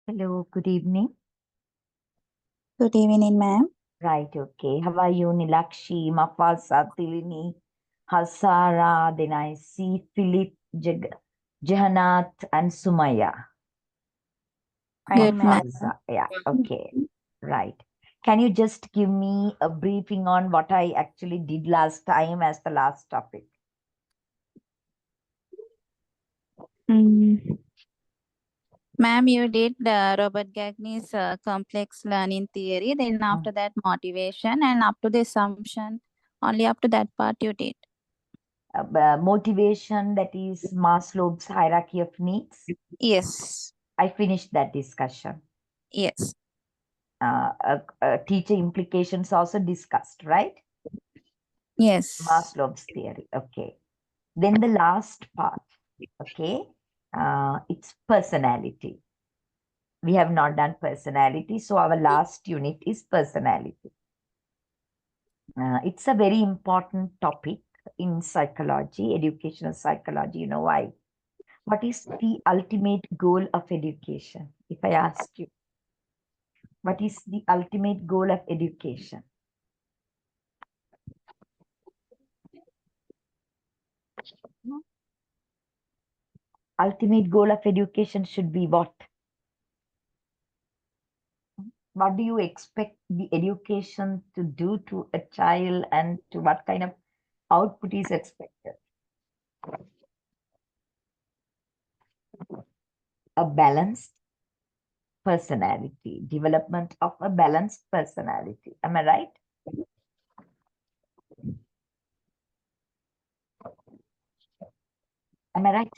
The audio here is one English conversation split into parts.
Hello, good evening. Good evening, ma'am. Right, okay. How are you, Nilakshi, Mafasa, Tilini, Hasara? Then I see Philip, Jahannath, and Sumaya. Good, ma'am. Mafasa. Yeah, okay. Right. Can you just give me a briefing on what I actually did last time as the last topic? Ma'am, you did Robert Gagne's complex learning theory. Then after that, motivation, and up to the assumption. Only up to that part you did. Motivation, that is Maslow's hierarchy of needs. Yes. I finished that discussion. Yes. Teacher implications also discussed, right? Yes. Maslow's theory. Okay. Then the last part. Okay. It's personality. We have not done personality. So our last unit is personality. It's a very important topic in psychology, educational psychology. You know why? What is the ultimate goal of education? If I ask you, what is the ultimate goal of education? Ultimate goal of education should be what? What do you expect the education to do to a child, and to what kind of output is expected? A balanced personality, development of a balanced personality. Am I right? Am I right?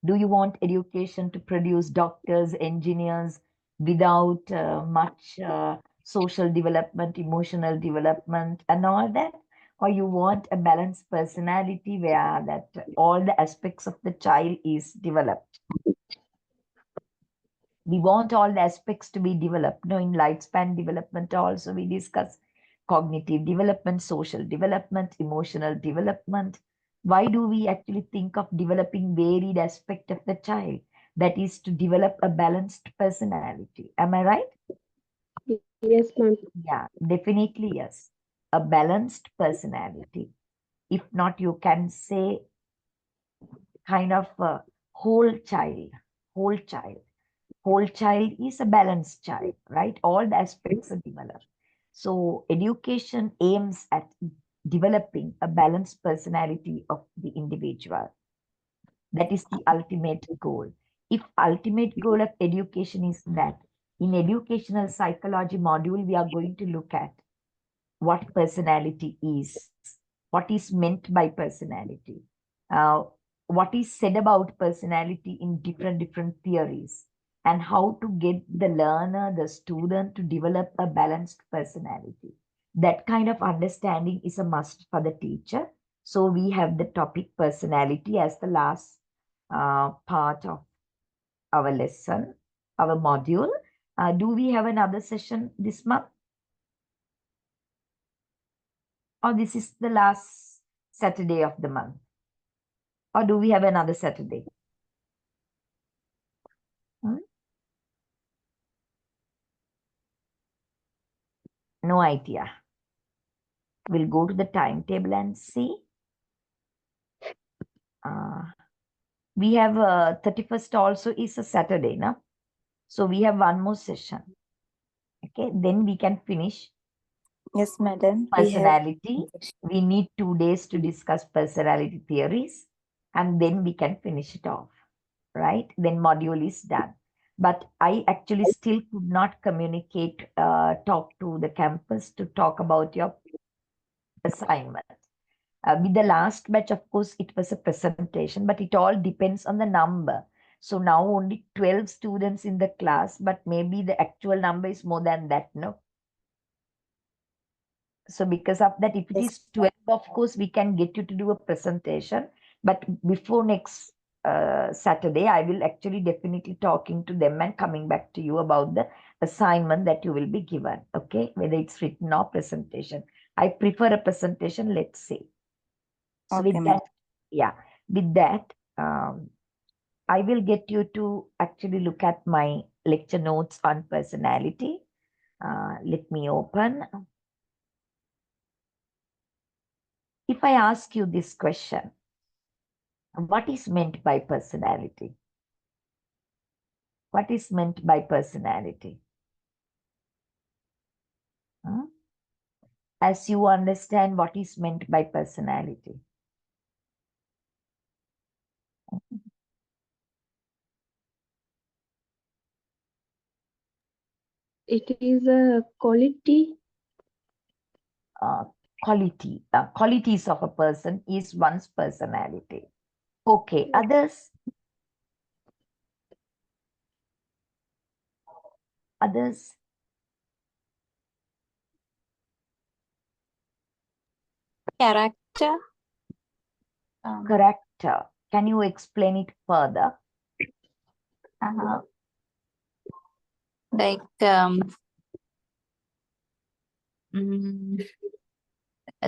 Do you want education to produce doctors, engineers without much social development, emotional development, and all that? Or you want a balanced personality where that all the aspects of the child is developed? We want all the aspects to be developed. No, in lifespan development also we discuss cognitive development, social development, emotional development. Why do we actually think of developing varied aspect of the child? That is to develop a balanced personality. Am I right? Yes, ma'am. Yeah, definitely yes. A balanced personality. If not, you can say kind of a whole child, whole child. Whole child is a balanced child, right? All the aspects are developed. So education aims at developing a balanced personality of the individual. That is the ultimate goal. If ultimate goal of education is that, in educational psychology module, we are going to look at what personality is, what is meant by personality, uh, what is said about personality in different theories, and how to get the learner, the student, to develop a balanced personality. That kind of understanding is a must for the teacher. So we have the topic personality as the last part of our lesson, our module. Do we have another session this month? Or this is the last Saturday of the month? Or do we have another Saturday? No idea. We'll go to the timetable and see. We have 31st also is a Saturday, no? So we have one more session. Okay, then we can finish Yes, madam. personality. We need 2 days to discuss personality theories, and then we can finish it off, right? Then module is done. But I actually still could not communicate, talk to the campus to talk about your assignment. With the last batch, of course, it was a presentation, but it all depends on the number. So now only 12 students in the class, but maybe the actual number is more than that, no? So because of that, if it is 12, of course, we can get you to do a presentation. But before next Saturday, I will actually definitely talking to them and coming back to you about the assignment that you will be given, okay? Whether it's written or presentation. I prefer a presentation, let's say. So Okay, with ma'am. that, yeah, with that, um, I will get you to actually look at my lecture notes on personality. Let me open. If I ask you this question, what is meant by personality? What is meant by personality? Hmm? As you understand what is meant by personality. It is a quality. Qualities of a person is one's personality. Okay, others? Others? Character. Character. Can you explain it further? Like mm,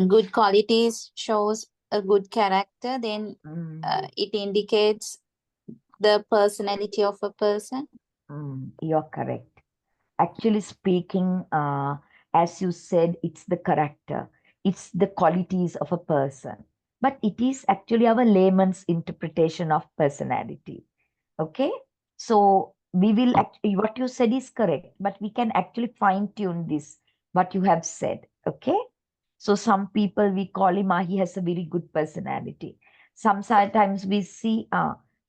good qualities shows a good character, then it indicates the personality of a person. You're correct. Actually speaking, as you said, it's the character, it's the qualities of a person, but it is actually our layman's interpretation of personality. Okay, so we will actually, what you said is correct, but we can actually fine tune this, what you have said. Okay, so some people we call him, he has a very good personality. Sometimes we see,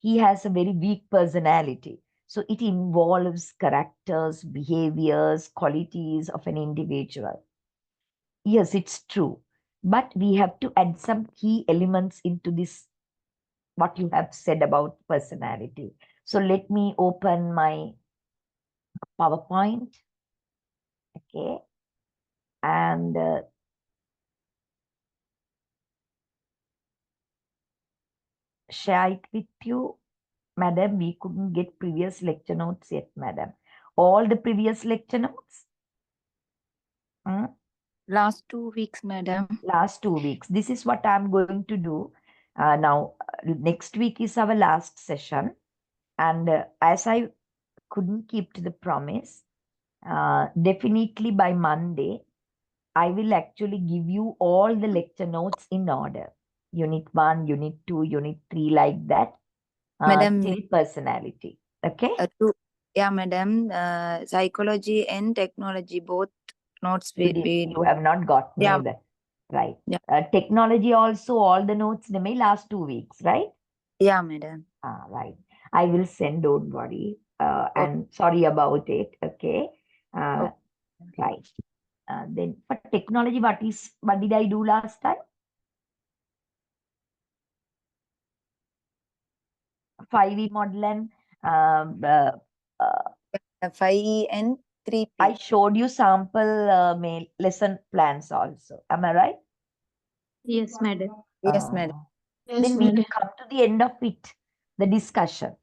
he has a very weak personality. So it involves characters, behaviors, qualities of an individual. Yes, it's true. But we have to add some key elements into this, what you have said about personality. So let me open my PowerPoint. Okay. And share it with you. Madam, we couldn't get previous lecture notes yet, madam. All the previous lecture notes? Last 2 weeks, madam. Last 2 weeks. This is what I'm going to do. Now, next week is our last session. And as I couldn't keep to the promise, definitely by Monday, I will actually give you all the lecture notes in order. Unit 1, Unit 2, Unit 3, like that. Madam, Till personality. Okay? yeah, madam. Psychology and technology, both notes will be. You have not got Yeah. neither. Right. Yeah. Technology also, all the notes they may last 2 weeks, right? Yeah, madam. Right. I will send, don't worry. And sorry about it. Okay. Right. Then for technology, what did I do last time? 5E model and 5E and 3P. I showed you sample lesson plans also. Am I right? Yes, madam. Yes, madam. Then we will come to the end of it, the discussion.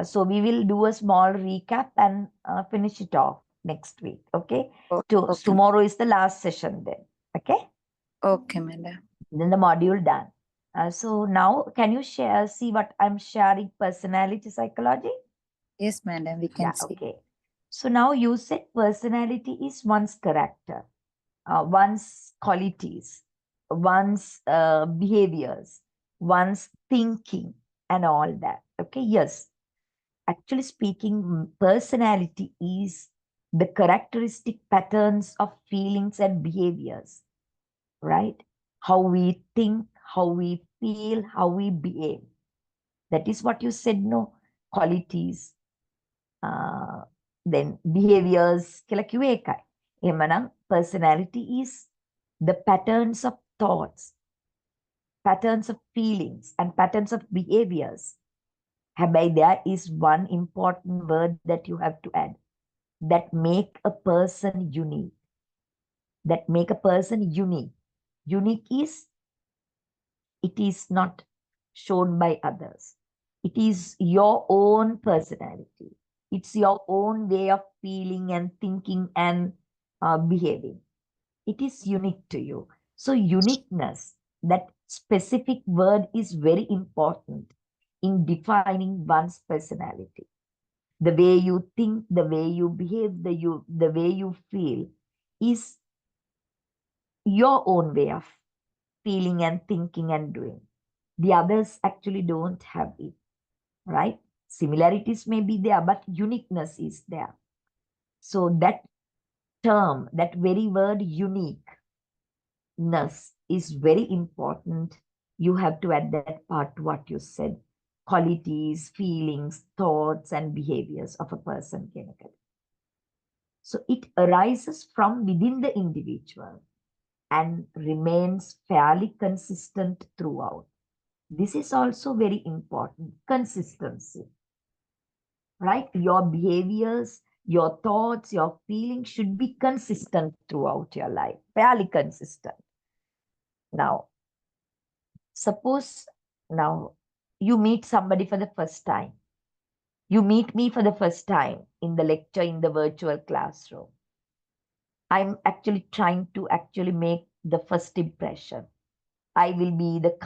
So we will do a small recap and finish it off next week. Okay. Tomorrow is the last session then. Okay. Okay, madam. Then the module done. So now can you see what I'm sharing, personality psychology? Yes, madam, we can see. Okay. So now you said personality is one's character, one's qualities, one's behaviors, one's thinking, and all that. Okay, yes. Actually speaking, personality is the characteristic patterns of feelings and behaviors, right? How we think, how we feel, how we behave. That is what you said, no? Qualities, then behaviors කියලා කිව්වේ ඒකයි. එහෙමනම් personality is the patterns of thoughts, patterns of feelings, and patterns of behaviors. හැබැයි there is one important word that you have to add that make a person unique. That make a person unique. Unique is, it is not shown by others. It is your own personality. It's your own way of feeling and thinking and behaving. It is unique to you. So uniqueness, that specific word is very important. in defining one's personality. The way you think, the way you behave, the way you feel is your own way of feeling and thinking and doing. The others actually don't have it, right? Similarities may be there, but uniqueness is there. So that term, that very word uniqueness is very important. You have to add that part to what you said. Qualities, feelings, thoughts, and behaviors of a person chemically. So it arises from within the individual and remains fairly consistent throughout. This is also very important, consistency, right? Your behaviors, your thoughts, your feelings should be consistent throughout your life, fairly consistent. Now, suppose now you meet somebody for the first time. You meet me for the first time in the lecture in the virtual classroom. I'm actually trying to actually make the first impression. I will be the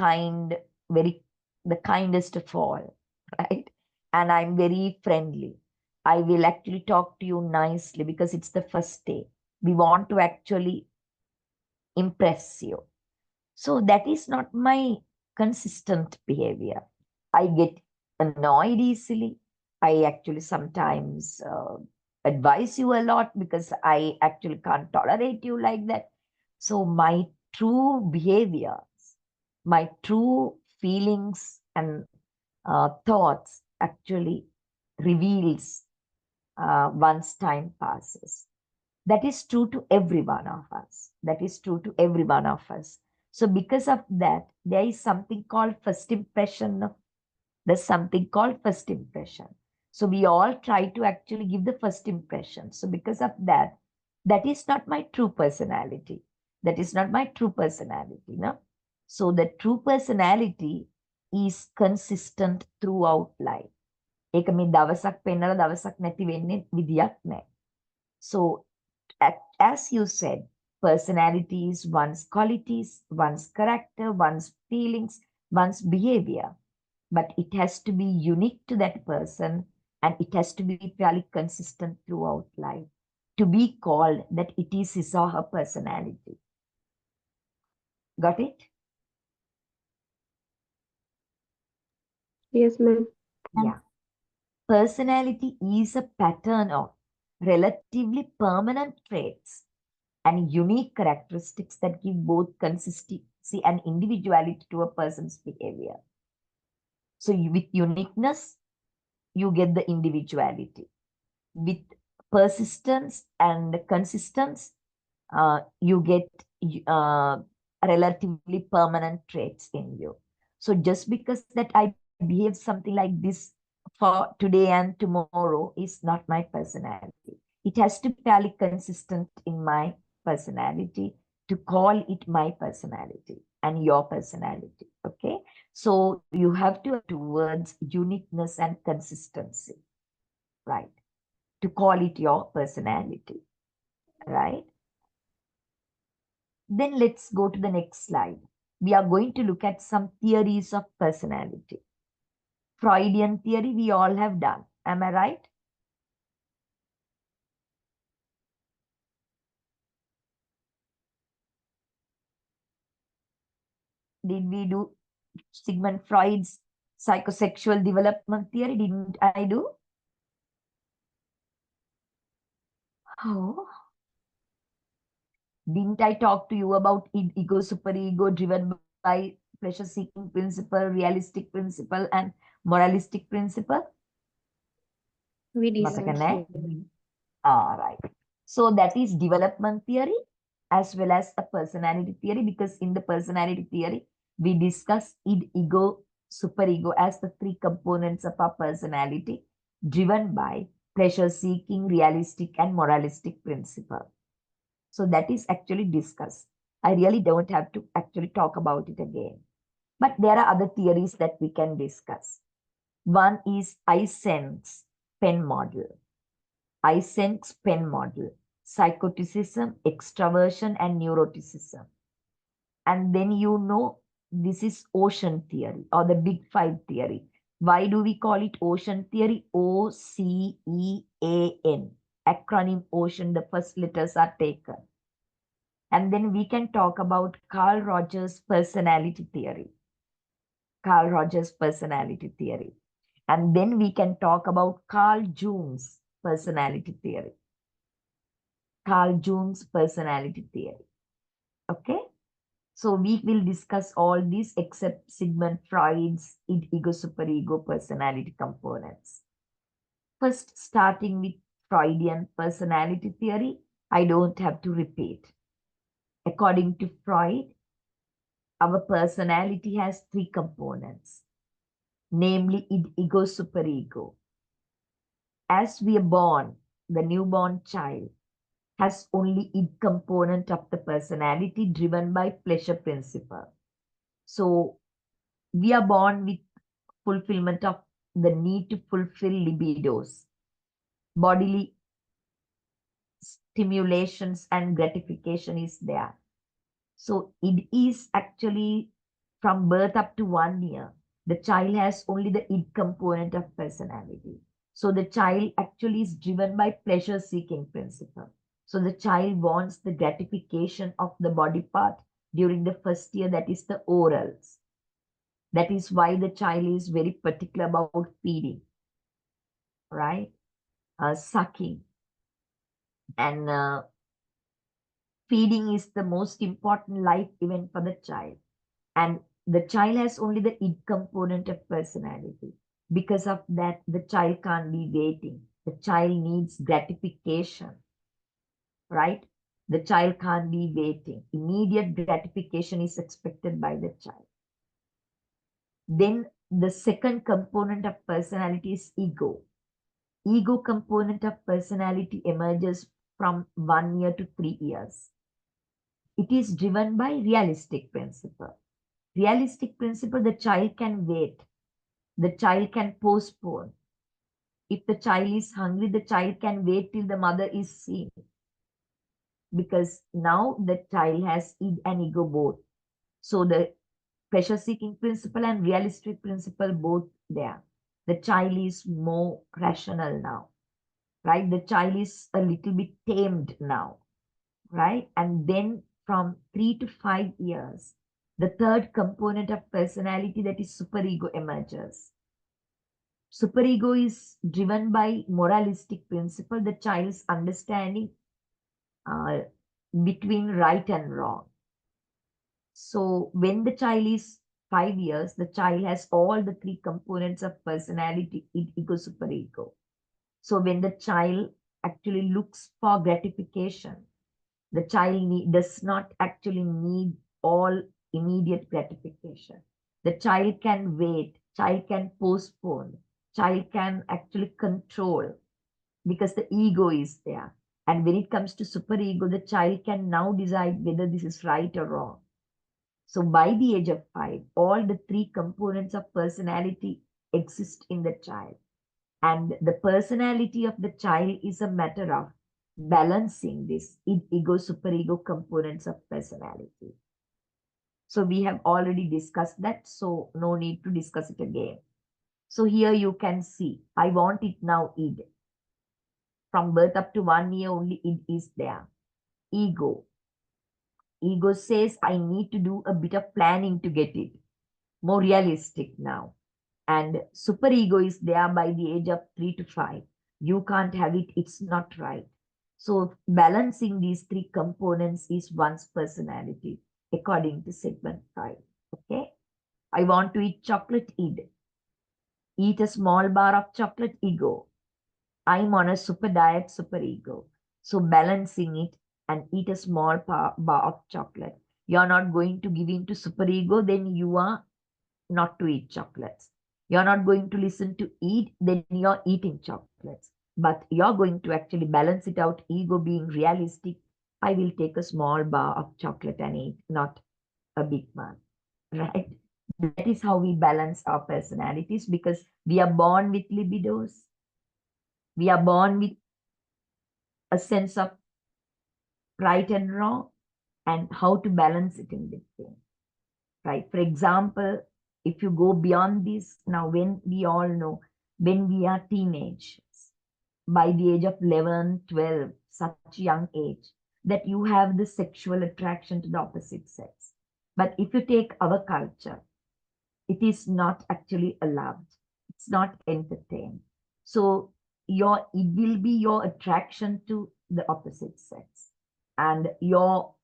kindest of all, right? And I'm very friendly. I will actually talk to you nicely because it's the first day. We want to actually impress you. So that is not my consistent behavior. I get annoyed easily. I actually sometimes advise you a lot because I actually can't tolerate you like that. So my true behaviors, my true feelings and thoughts actually reveals once time passes. That is true to every one of us. That is true to every one of us. So because of that, there is something called first impression. No? There's something called first impression. So we all try to actually give the first impression. So because of that, that is not my true personality. That is not my true personality. No? So the true personality is consistent throughout life. ඒක මේ දවසක් පෙන්නලා දවසක් නැති වෙන්නේ විදියක් නැහැ. So as you said, personality is one's qualities, one's character, one's feelings, one's behavior. But it has to be unique to that person and it has to be fairly consistent throughout life to be called that it is his or her personality. Got it? Yes, ma'am. Yeah. Personality is a pattern of relatively permanent traits and unique characteristics that give both consistency and individuality to a person's behavior. So with uniqueness, you get the individuality. With persistence and consistency, you get relatively permanent traits in you. So just because that I behave something like this for today and tomorrow is not my personality. It has to be fairly consistent in my personality to call it my personality and your personality. Okay. So you have to towards uniqueness and consistency, right? To call it your personality, right? Then let's go to the next slide. We are going to look at some theories of personality. Freudian theory we all have done. Am I right? Did we do Sigmund Freud's psychosexual development theory? Didn't I do? Oh. Didn't I talk to you about ego, superego, driven by pleasure-seeking principle, realistic principle, and moralistic principle? We මතක discussed නැහැ? it. All right. So that is development theory as well as a personality theory, because in the personality theory, we discuss id, ego, superego as the three components of our personality driven by pleasure seeking, realistic, and moralistic principle. So that is actually discussed. I really don't have to actually talk about it again. But there are other theories that we can discuss. One is Eysenck's pen model. Eysenck's pen model, psychoticism, extraversion, and neuroticism. And then this is ocean theory or the big five theory, Why do we call it ocean theory? OCEAN. Acronym ocean, the first letters are taken. And then we can talk about Carl Rogers' personality theory. Carl Rogers' personality theory. And then we can talk about Carl Jung's personality theory. Carl Jung's personality theory. Okay? So we will discuss all these except Sigmund Freud's id, ego, superego personality components. First, starting with Freudian personality theory, I don't have to repeat. According to Freud, our personality has three components, namely id, ego, superego. As we are born, the newborn child has only id component of the personality driven by pleasure principle. So we are born with fulfillment of the need to fulfill libidos, bodily stimulations and gratification is there. So it is actually from birth up to 1 year, the child has only the id component of personality. So the child actually is driven by pleasure seeking principle. So the child wants the gratification of the body part during the first year, that is the orals. That is why the child is very particular about feeding, right? Sucking. And feeding is the most important life event for the child. And the child has only the id component of personality. Because of that, the child can't be waiting. The child needs gratification, right? The child can't be waiting. Immediate gratification is expected by the child. Then the second component of personality is ego. Ego component of personality emerges from 1 year to 3 years. It is driven by realistic principle. Realistic principle, the child can wait. The child can postpone. If the child is hungry, the child can wait till the mother is seen. Because now the child has id and ego both. So the pleasure seeking principle and realistic principle both there. The child is more rational now, right? The child is a little bit tamed now, right? And then from 3 to 5 years, the third component of personality, that is superego, emerges. Superego is driven by moralistic principle, the child's understanding between right and wrong. So when the child is 5 years, the child has all the three components of personality, ego, superego. So when the child actually looks for gratification, the child does not actually need all immediate gratification. The child can wait, child can postpone, child can actually control because the ego is there. And when it comes to superego, the child can now decide whether this is right or wrong. So by the age of 5, all the three components of personality exist in the child. And the personality of the child is a matter of balancing this ego, superego components of personality. So we have already discussed that, so no need to discuss it again. So here you can see, I want it now id. From birth up to 1 year, only id is there. Ego. Ego says, I need to do a bit of planning to get it. More realistic now. And superego is there by the age of 3 to 5. You can't have it, it's not right. So balancing these three components is one's personality, according to Sigmund Freud. Okay. I want to eat chocolate, id. Eat a small bar of chocolate, ego. I'm on a super diet, superego. So balancing it and eat a small bar of chocolate. You're not going to give in to superego, then you are not to eat chocolates. You're not going to listen to eat, then you're eating chocolates. But you're going to actually balance it out, ego being realistic. I will take a small bar of chocolate and eat, not a big one, right? That is how we balance our personalities, because we are born with libidos. We are born with a sense of right and wrong and how to balance it in between, right? For example, if you go beyond this, now when we all know, when we are teenagers, by the age of 11, 12, such young age, that you have the sexual attraction to the opposite sex. But if you take our culture, it is not actually allowed. It's not entertained. So it will be your attraction to the opposite sex. And your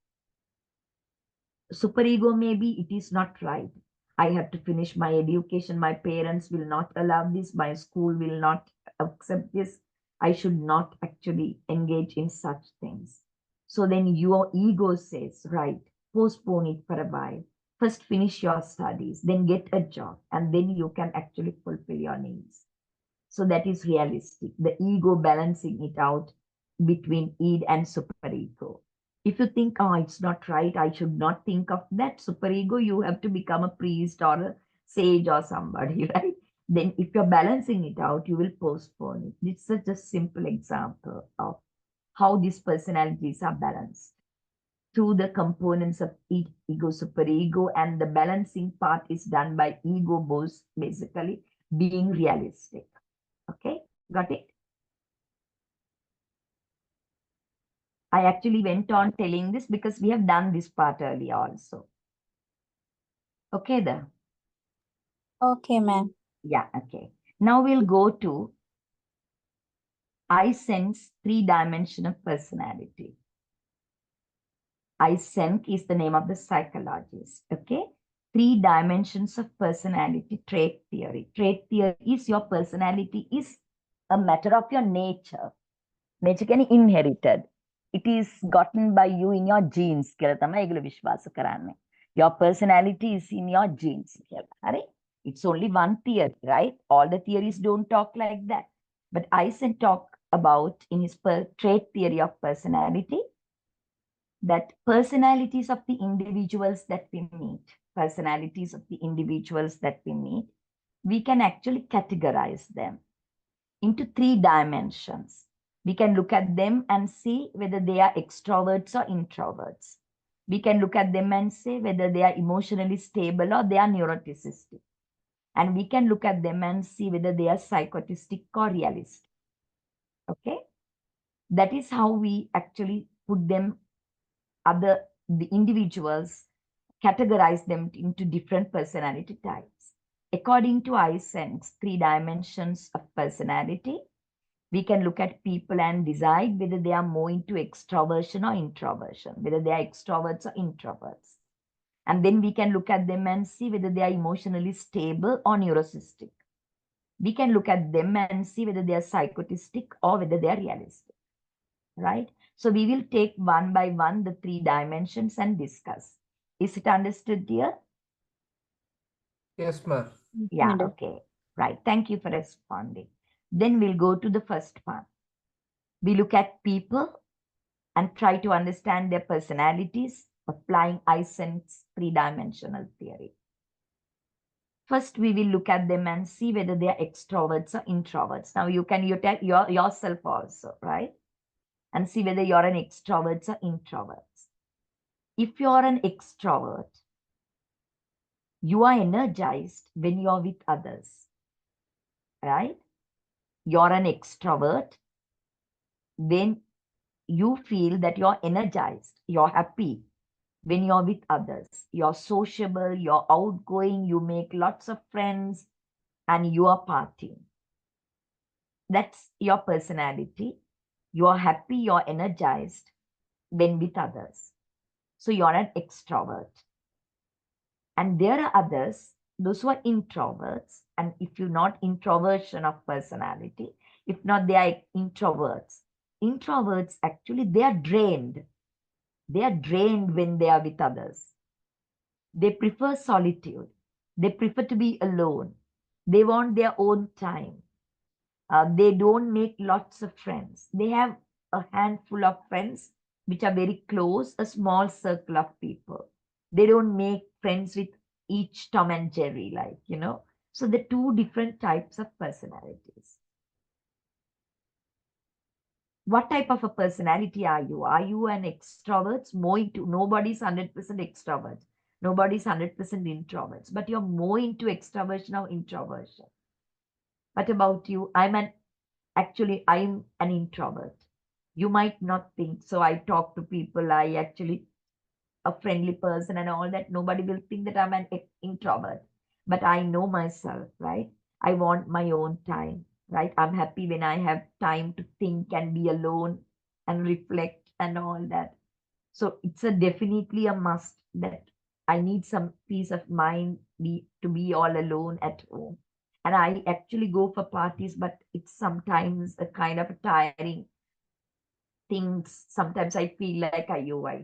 superego, maybe it is not right. I have to finish my education. My parents will not allow this. My school will not accept this. I should not actually engage in such things. So then your ego says, right, postpone it for a while. First finish your studies, then get a job, and then you can actually fulfill your needs. So that is realistic. The ego balancing it out between id and superego. If you think, oh, it's not right, I should not think of that superego, you have to become a priest or a sage or somebody, right? Then if you're balancing it out, you will postpone it. It's such a simple example of how these personalities are balanced through the components of ego, superego, and the balancing part is done by ego, both basically being realistic. Okay, got it? I actually went on telling this because we have done this part earlier also. Okay, there. Okay, ma'am. Yeah, okay. Now we'll go to I sense three-dimensional personality. Eysenck is the name of the psychologist. Okay, three dimensions of personality trait theory. Trait theory is your personality is a matter of your nature. Nature can inherited. It is gotten by you in your genes. Your personality is in your genes. It's only one theory, right? All the theories don't talk like that. But Eysenck talk about in his trait theory of personality, that personalities of the individuals that we meet, we can actually categorize them into three dimensions. We can look at them and see whether they are extroverts or introverts. We can look at them and say whether they are emotionally stable or they are neuroticistic. And we can look at them and see whether they are psychotistic or realistic. Okay? That is how we actually put them, the individuals, categorize them into different personality types. According to Eysenck's three dimensions of personality, we can look at people and decide whether they are more into extroversion or introversion, whether they are extroverts or introverts. And then we can look at them and see whether they are emotionally stable or neurocystic. We can look at them and see whether they are psychotistic or whether they are realistic, right? So we will take one by one the three dimensions and discuss. Is it understood, dear? Yes, ma'am. Yeah, Madam. okay. Right. Thank you for responding. Then we'll go to the first one. We look at people and try to understand their personalities, applying Eysenck's three-dimensional theory. First, we will look at them and see whether they are extroverts or introverts. Now, you tell yourself also, right? And see whether you're an extrovert or introvert. If you're an extrovert, you are energized when you're with others, right? You're an extrovert, then you feel that you're energized, you're happy when you're with others. You're sociable, you're outgoing, you make lots of friends, and you are partying. That's your personality. You're happy, you're energized when with others. So you're an extrovert. And there are others, those who are introverts. And if you're not introversion of personality, if not, they are introverts. Introverts, actually, they are drained. They are drained when they are with others. They prefer solitude. They prefer to be alone. They want their own time. They don't make lots of friends. They have a handful of friends which are very close, a small circle of people. They don't make friends with each Tom and Jerry, So the two different types of personalities. What type of a personality are you? Are you an extrovert? More into nobody's 100% extrovert. Nobody's 100% introverts, but you're more into extraversion or introversion. What about you? Actually, I'm an introvert. You might not think so. I talk to people. I actually a friendly person and all that. Nobody will think that I'm an introvert. But I know myself, right? I want my own time, right? I'm happy when I have time to think and be alone and reflect and all that. So it's a definitely a must that I need some peace of mind to be all alone at home. And I actually go for parties, but it's sometimes a kind of a tiring things. Sometimes I feel like I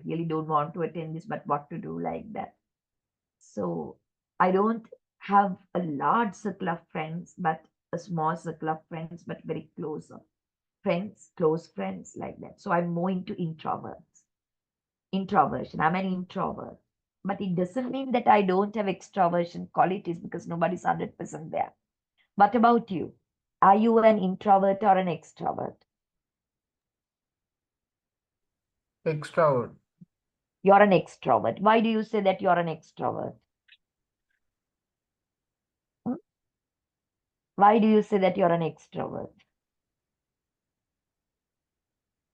really don't want to attend this, but what to do like that. So I don't have a large circle of friends, but a small circle of friends, but very close friends, close friends like that. So I'm more into introversion. I'm an introvert. But it doesn't mean that I don't have extroversion qualities because nobody's 100% there. What about you? Are you an introvert or an extrovert? Extrovert. You're an extrovert. Why do you say that you're an extrovert? Hmm? Why do you say that you're an extrovert?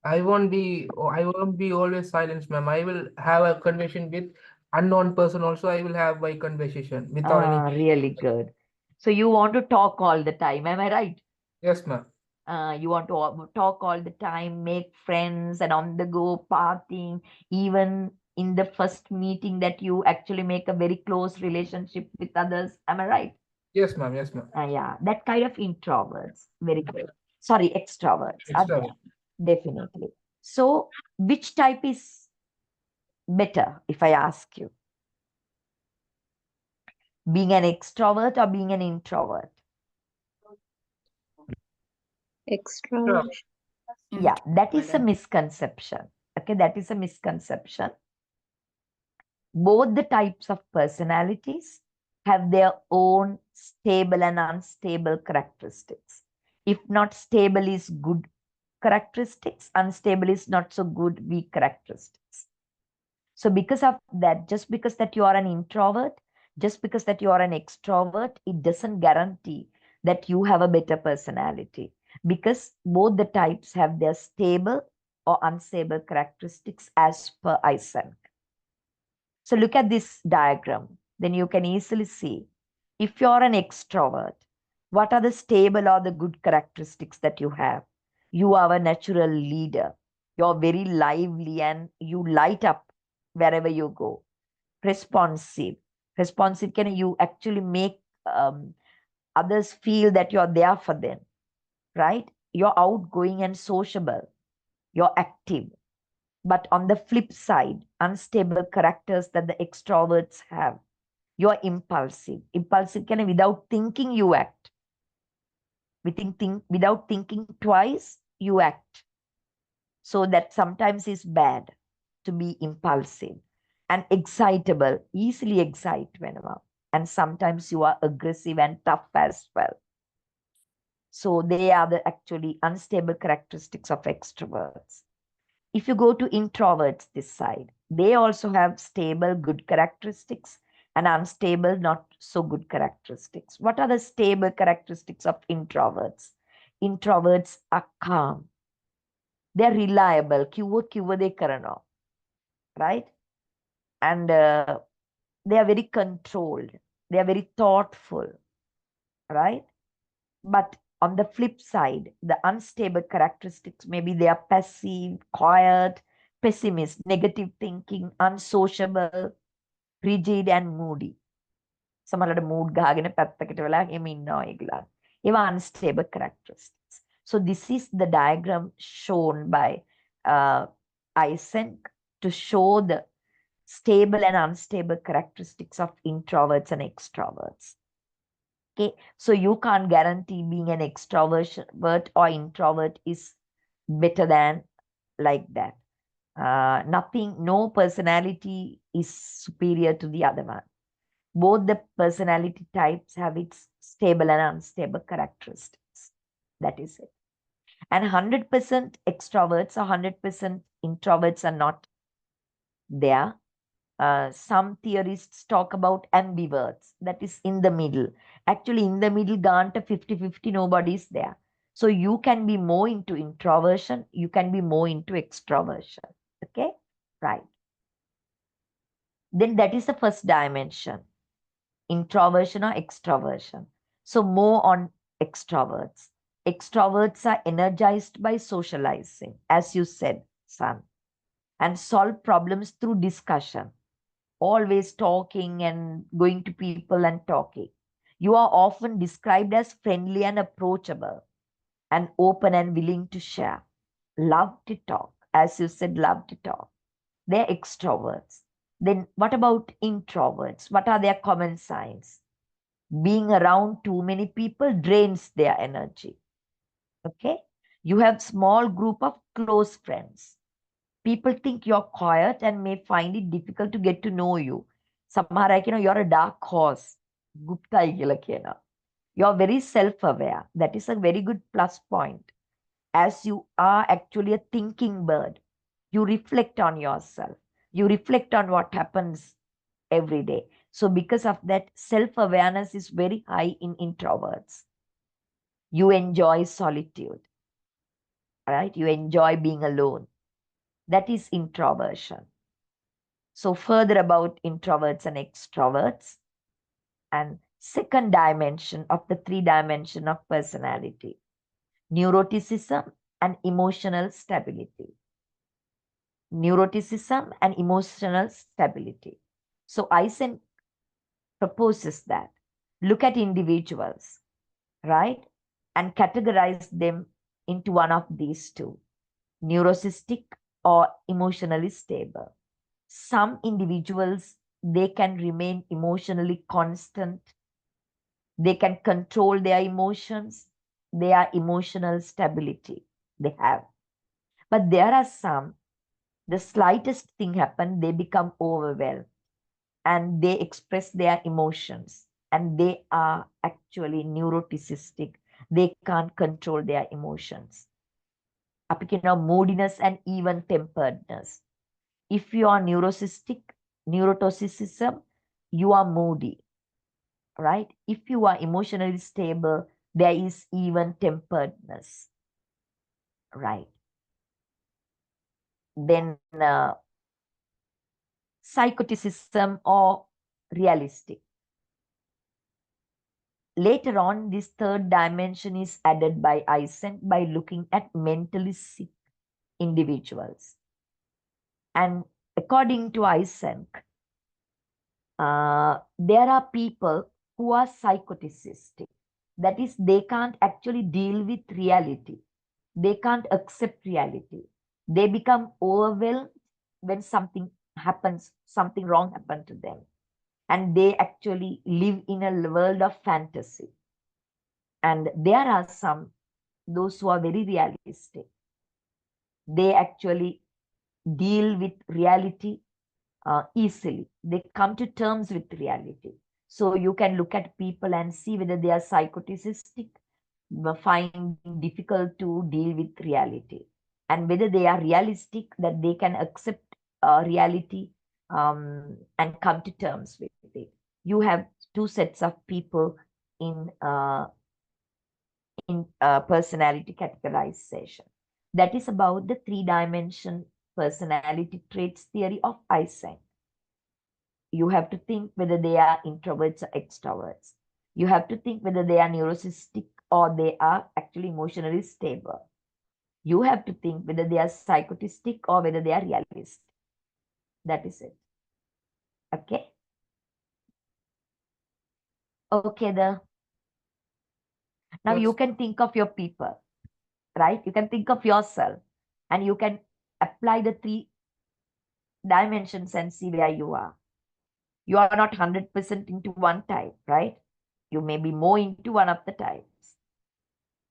I won't be always silent, ma'am. I will have a conversation with unknown person also. I will have my conversation without any. Really good. So you want to talk all the time, am I right? Yes, ma'am. You want to talk all the time, make friends and on the go partying, even in the first meeting that you actually make a very close relationship with others. Am I right? Yes, ma'am. Yes, ma'am. Yeah, that kind of introverts. Very good. Sorry, extroverts are there. Extrovert. Definitely. So, which type is better if I ask you? Being an extrovert or being an introvert? Extrovert. Yeah, that is a misconception. Okay, that is a misconception. Both the types of personalities have their own stable and unstable characteristics. If not stable is good characteristics, unstable is not so good, weak characteristics. So because of that, just because that you are an introvert, just because that you are an extrovert, it doesn't guarantee that you have a better personality because both the types have their stable or unstable characteristics as per Eysenck. So look at this diagram. Then you can easily see if you're an extrovert, what are the stable or the good characteristics that you have? You are a natural leader. You're very lively and you light up wherever you go. Responsive. Responsive can you actually make others feel that you're there for them, right? You're outgoing and sociable. You're active. But on the flip side, unstable characters that the extroverts have, you're impulsive. Impulsive can without thinking you act. Without thinking twice, you act. So that sometimes is bad to be impulsive and excitable, easily excite whenever. And sometimes you are aggressive and tough as well. So they are the actually unstable characteristics of extroverts. If you go to introverts this side, they also have stable, good characteristics and unstable, not so good characteristics. What are the stable characteristics of introverts? Introverts are calm. They're reliable. Kiwa they karano, right? And they are very controlled. They are very thoughtful, right? But on the flip side, the unstable characteristics, maybe they are passive, quiet, pessimist, negative thinking, unsociable, rigid, and moody. සමහරට mood ගහගෙන පැත්තකට වෙලා එහෙම ඉන්නවා ඒගොල්ලන්. ඒවා unstable characteristics. So this is the diagram shown by Eysenck to show the stable and unstable characteristics of introverts and extroverts. Okay, so you can't guarantee being an extrovert or introvert is better than like that. Nothing, no personality is superior to the other one. Both the personality types have its stable and unstable characteristics. That is it. And 100% extroverts or 100% introverts are not there. Some theorists talk about ambiverts, that is in the middle. Actually, in the middle, Ganta 50-50, nobody's there. So you can be more into introversion, you can be more into extroversion. Okay, right. Then that is the first dimension, introversion or extroversion. So more on extroverts. Extroverts are energized by socializing, as you said, San, and solve problems through discussion, always talking and going to people and talking. You are often described as friendly and approachable and open and willing to share. Love to talk. As you said, love to talk. They're extroverts. Then what about introverts? What are their common signs? Being around too many people drains their energy. Okay? You have small group of close friends. People think you're quiet and may find it difficult to get to know you. Samahar ay kena, you're a dark horse. Gupta igila kena. You're very self-aware. That is a very good plus point. As you are actually a thinking bird, you reflect on yourself. You reflect on what happens every day. So because of that, self-awareness is very high in introverts. You enjoy solitude, right? You enjoy being alone. That is introversion. So further about introverts and extroverts. And second dimension of the 3 dimension of personality, neuroticism and emotional stability. Neuroticism and emotional stability. So Eisen proposes that look at individuals, right, and categorize them into one of these two, neurocystic or emotionally stable. Some individuals, they can remain emotionally constant. They can control their emotions. They are emotional stability they have. But there are some, the slightest thing happen, they become overwhelmed and they express their emotions and they are actually neuroticistic. They can't control their emotions. අපි කියනවා moodiness and even temperedness. If you are neurocystic, neuroticism, you are moody, right? If you are emotionally stable, there is even temperedness, right? Then psychoticism or realistic. Later on, this third dimension is added by Eisen by looking at mentally sick individuals. And according to Eisen, there are people who are psychoticistic. That is, they can't actually deal with reality. They can't accept reality. They become overwhelmed when something happens, something wrong happened to them. And they actually live in a world of fantasy. And there are some, those who are very realistic. They actually deal with reality easily. They come to terms with reality. So you can look at people and see whether they are psychoticistic, find difficult to deal with reality, and whether they are realistic, that they can accept reality and come to terms with it. You have 2 sets of people in personality categorization. That is about the 3 dimension personality traits theory of Eysenck. You have to think whether they are introverts or extroverts. You have to think whether they are neurocystic or they are actually emotionally stable. You have to think whether they are psychotistic or whether they are realistic. That is it. Okay. Okay, now you Yes. can think of your people, right? You can think of yourself and you can apply the 3 dimensions and see where you are. You are not 100% into one type, right? You may be more into one of the types.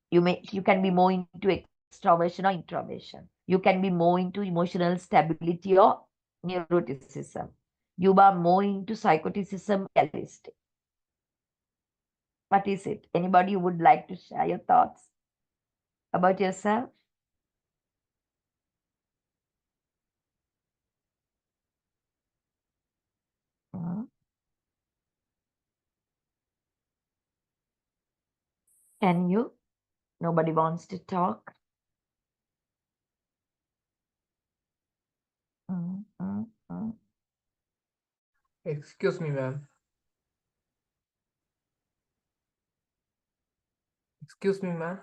You can be more into extroversion or introversion. You can be more into emotional stability or neuroticism. You are more into psychoticism, realistic. What is it? Anybody would like to share your thoughts about yourself? Can you? Nobody wants to talk. Mm, mm, mm. Excuse me, ma'am. Excuse me, ma'am.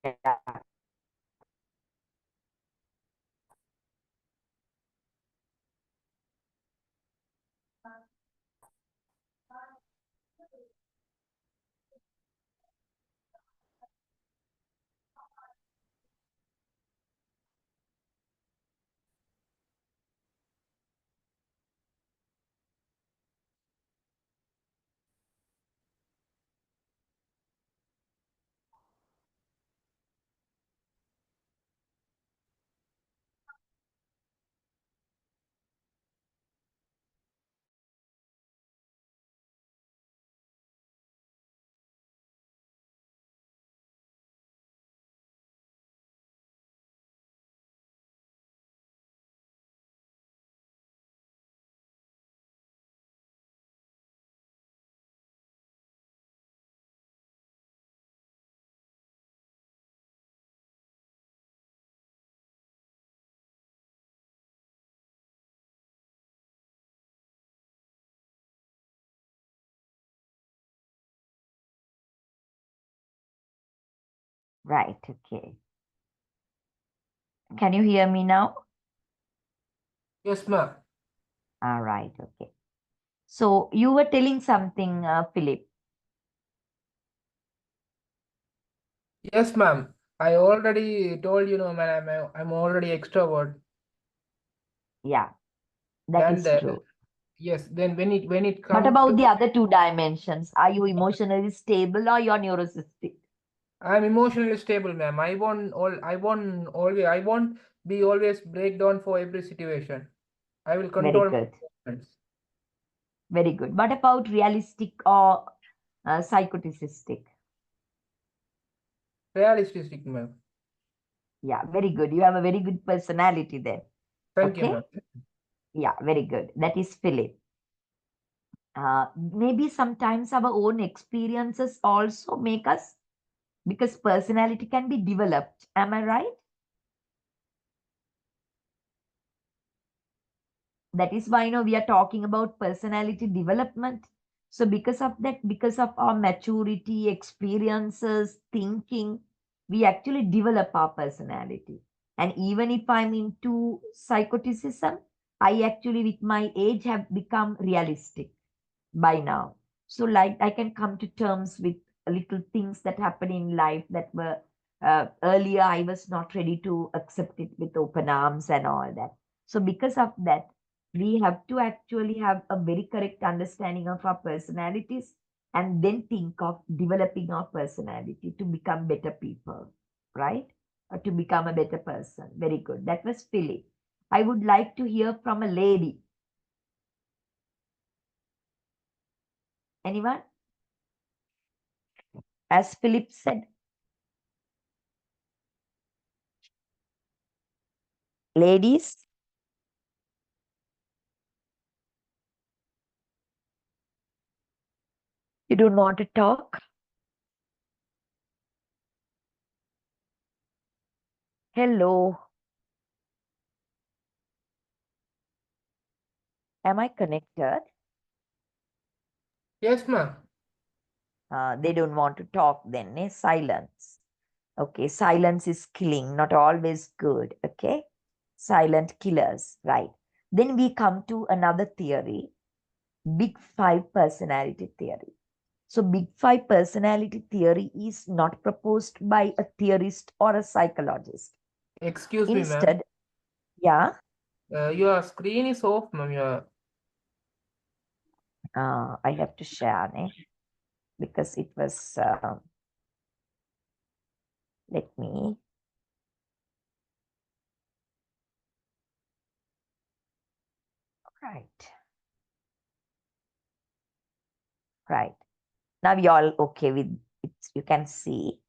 Yeah. Right. Okay. Can you hear me now? Yes, ma'am. All right. Okay. So you were telling something, Philip. Yes, ma'am. I already told you, no, man. I'm already extrovert, Yeah, that and is true. yes. Then when it What comes about to, the other two dimensions? Are you emotionally stable or you're neurocystic? I'm emotionally stable, ma'am. I won't be always breakdown for every situation. I will Very control my good. emotions. Very good. What about realistic or psychoticistic? Realistic, ma'am. Yeah, very good. You have a very good personality there. Thank you, Okay. ma'am. Yeah, very good. That is Philip. Maybe sometimes our own experiences also make us, because personality can be developed. Am I right? That is why we are talking about personality development. So because of that, because of our maturity, experiences, thinking, we actually develop our personality. And even if I'm into psychoticism, I actually with my age have become realistic by now. So like I can come to terms with little things that happen in life that were earlier I was not ready to accept it with open arms and all that. So because of that, we have to actually have a very correct understanding of our personalities and then think of developing our personality to become better people, right? Or to become a better person. Very good. That was Philip. I would like to hear from a lady. Anyone? As Philip said, ladies, you don't want to talk? Hello, am I connected? Yes, ma'am. They don't want to talk then, eh? Silence. Okay, silence is killing, not always good. Okay, silent killers, right? Then we come to another theory, Big Five personality theory. So, Big Five personality theory is not proposed by a theorist or a psychologist. Excuse me, ma'am. Instead, yeah, Your screen is off, ma'am. I have to share, eh? Because it was, let me, right, right. Now you all okay with it, you can see.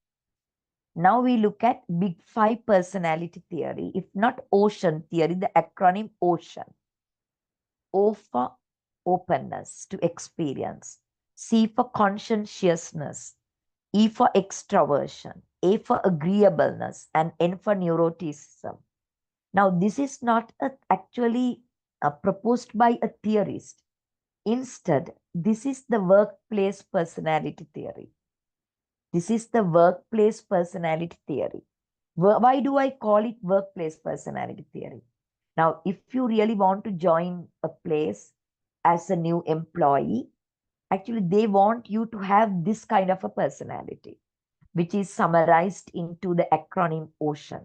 Now we look at Big Five personality theory, if not ocean theory, the acronym OCEAN. O for openness to experience, C for conscientiousness, E for extraversion, A for agreeableness, and N for neuroticism. Now, this is not actually proposed by a theorist. Instead, this is the workplace personality theory. This is the workplace personality theory. Why do I call it workplace personality theory? Now, if you really want to join a place as a new employee, actually they want you to have this kind of a personality, which is summarized into the acronym OCEAN.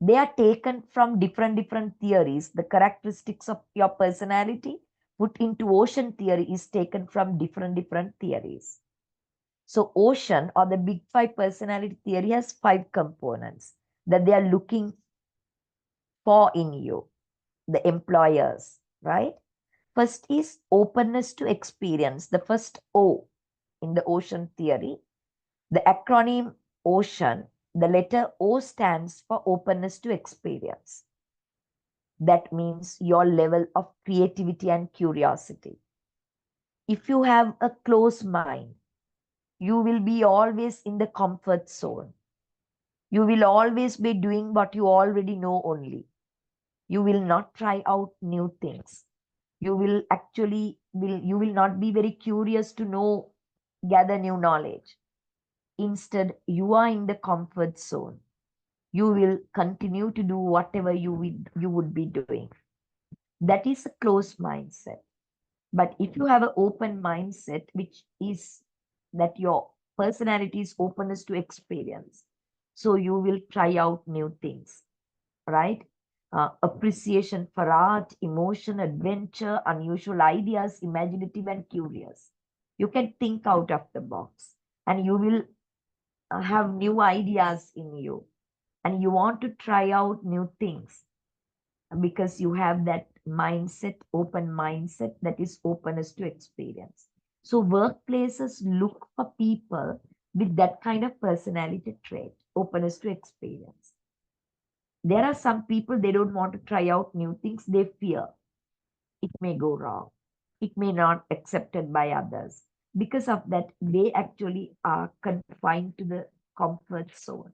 They are taken from different theories. The characteristics of your personality put into OCEAN theory is taken from different theories. So OCEAN, or the Big Five personality theory, has 5 components that they are looking for in you, the employers, right? First is openness to experience, the first O in the OCEAN theory. The acronym OCEAN, the letter O stands for openness to experience. That means your level of creativity and curiosity. If you have a closed mind, you will be always in the comfort zone. You will always be doing what you already know only. You will not try out new things. You will not be very curious to know, gather new knowledge. Instead, you are in the comfort zone. You will continue to do whatever you would be doing. That is a closed mindset. But if you have an open mindset, which is that your personality is openness to experience, so you will try out new things, right? Appreciation for art, emotion, adventure, unusual ideas, imaginative and curious. You can think out of the box, and you will have new ideas in you, and you want to try out new things because you have that mindset, open mindset, that is openness to experience. So workplaces look for people with that kind of personality trait, openness to experience. There are some people, they don't want to try out new things. They fear it may go wrong. It may not accepted by others. Because of that, they actually are confined to the comfort zone.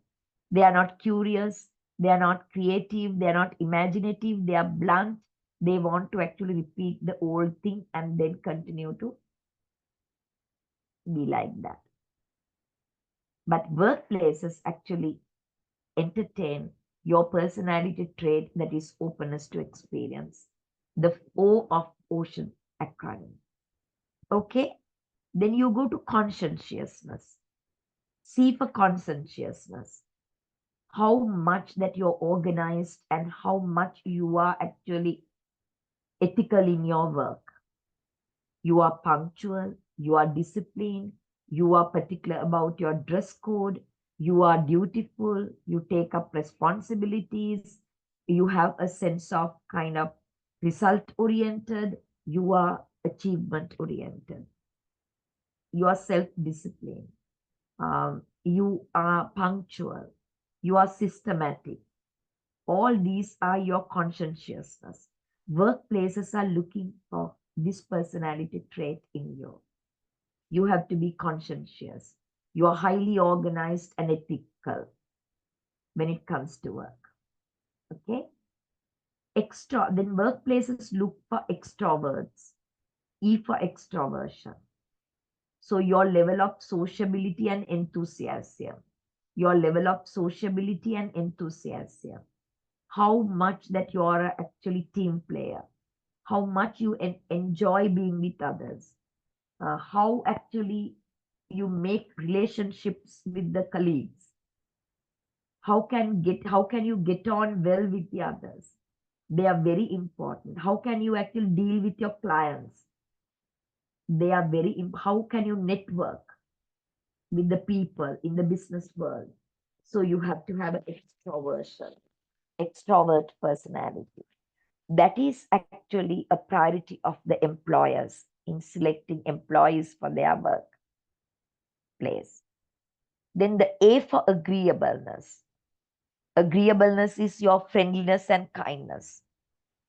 They are not curious. They are not creative. They are not imaginative. They are blunt. They want to actually repeat the old thing and then continue to be like that. But workplaces actually entertain your personality trait, that is openness to experience. The O of ocean acronym. Okay, then you go to conscientiousness. C for conscientiousness. How much that you're organized and how much you are actually ethical in your work. You are punctual, you are disciplined, you are particular about your dress code, you are dutiful, you take up responsibilities, you have a sense of kind of result oriented, you are achievement oriented, you are self-disciplined, you are punctual, you are systematic. All these are your conscientiousness. Workplaces are looking for this personality trait in you. You have to be conscientious. You are highly organized and ethical when it comes to work. Okay? Then workplaces look for extroverts. E for extroversion. So your level of sociability and enthusiasm. Your level of sociability and enthusiasm. How much that you are actually team player. How much you enjoy being with others. How actually you make relationships with the colleagues. How can you get on well with the others? They are very important. How can you actually deal with your clients? They are how can you network with the people in the business world? So you have to have an extrovert personality. That is actually a priority of the employers in selecting employees for their workplace. Then the A for agreeableness. Agreeableness is your friendliness and kindness.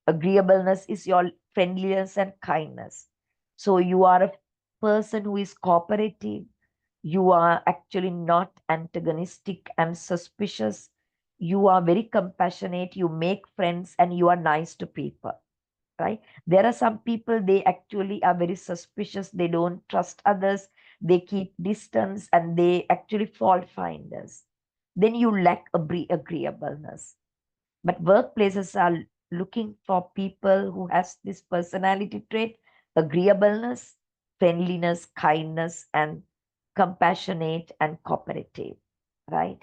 Agreeableness is your friendliness and kindness. So you are a person who is cooperative. You are actually not antagonistic and suspicious. You are very compassionate. You make friends and you are nice to people, right? There are some people, they actually are very suspicious. They don't trust others. They keep distance and they actually fault finders. Then you lack agreeableness. But workplaces are looking for people who has this personality trait: agreeableness, friendliness, kindness, and compassionate and cooperative, right?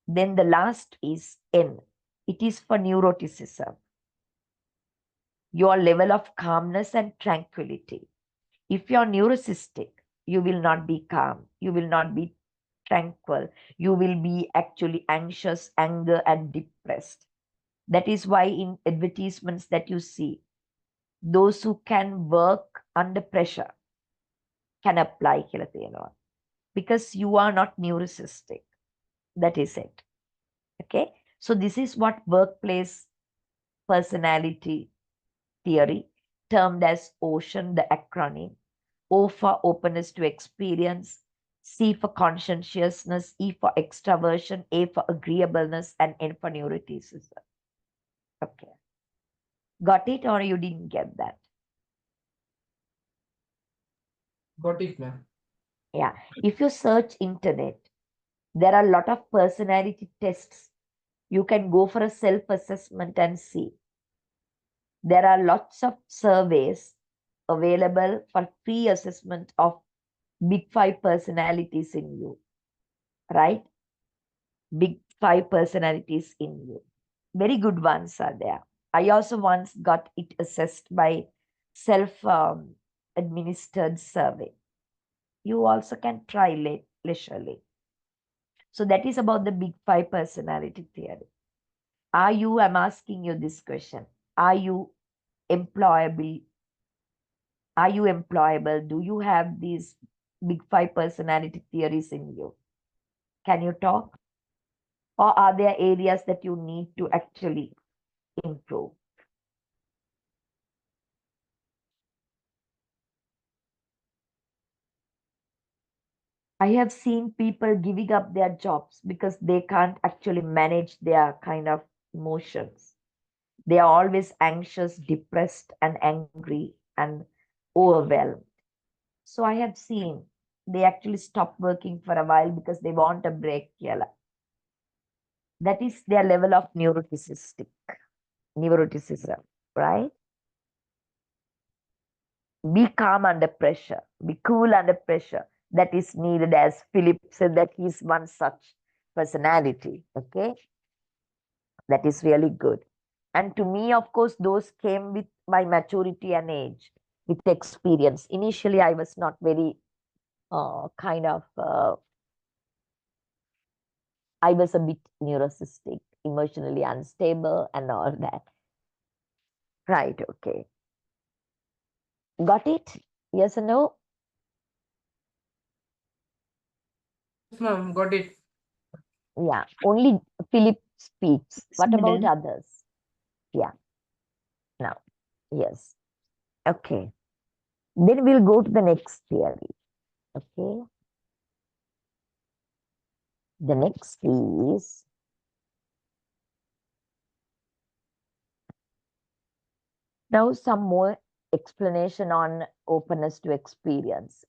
Then the last is N. It is for neuroticism, your level of calmness and tranquility. If you're neurocystic, you will not be calm, you will not be tranquil, you will be actually anxious, anger, and depressed. That is why in advertisements that you see, those who can work under pressure can apply Kilatheanol, because you are not neurocystic. That is it. Okay. So this is what workplace personality theory, termed as OCEAN, the acronym. O for openness to experience, C for conscientiousness, E for extraversion, A for agreeableness, and N for neuroticism. Okay. Got it, or you didn't get that? Got it, ma'am. Yeah. If you search internet, there are a lot of personality tests. You can go for a self-assessment and see. There are lots of surveys available for free assessment of big five personalities in you, right? Big five personalities in you. Very good ones are there. I also once got it assessed by self-administered survey. You also can try leisurely. So that is about the big five personality theory. I'm asking you this question. Are you employable? Are you employable? Do you have these big five personality theories in you? Can you talk? Or are there areas that you need to actually improve? I have seen people giving up their jobs because they can't actually manage their kind of emotions. They are always anxious, depressed, and angry and overwhelmed. So I have seen they actually stop working for a while because they want a break. Yala. That is their level of neuroticism, right? Be calm under pressure, be cool under pressure. That is needed, as Philip said, that he's one such personality. Okay, that is really good. And to me, of course, those came with my maturity and age, with experience. Initially, I was not very I was a bit neurocystic, emotionally unstable, and all that. Right, okay. Got it? Yes or no? Yes, ma'am. Got it. Yeah, only Philip speaks. Yes, What about madam. others? Yeah, now, yes. Okay. Then we'll go to the next theory. Okay. The next is now some more explanation on openness to experience.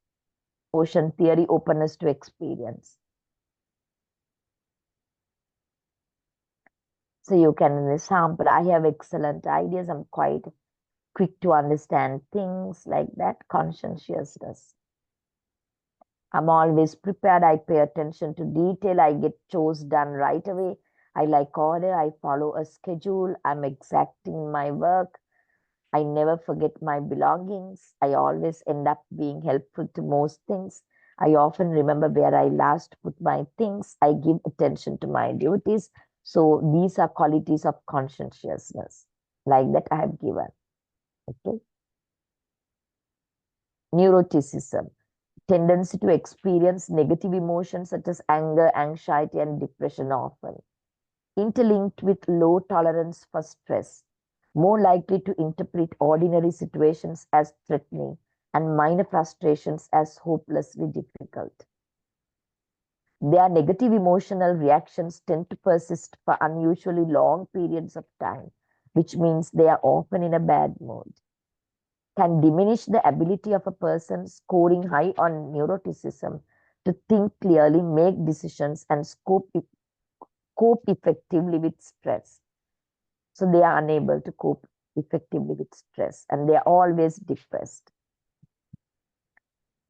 Ocean theory, openness to experience. So you can sample. I have excellent ideas. I'm quite quick to understand things, like that. Conscientiousness. I'm always prepared. I pay attention to detail. I get chores done right away. I like order. I follow a schedule. I'm exacting my work. I never forget my belongings. I always end up being helpful to most things. I often remember where I last put my things. I give attention to my duties. So these are qualities of conscientiousness, like that I have given. Okay. Neuroticism. tendency to experience negative emotions such as anger, anxiety, and depression often interlinked with low tolerance for stress, more likely to interpret ordinary situations as threatening and minor frustrations as hopelessly difficult. Their negative emotional reactions tend to persist for unusually long periods of time, which means they are often in a bad mood. Can diminish the ability of a person scoring high on neuroticism to think clearly, make decisions, and cope effectively with stress. So they are unable to cope effectively with stress and they are always depressed.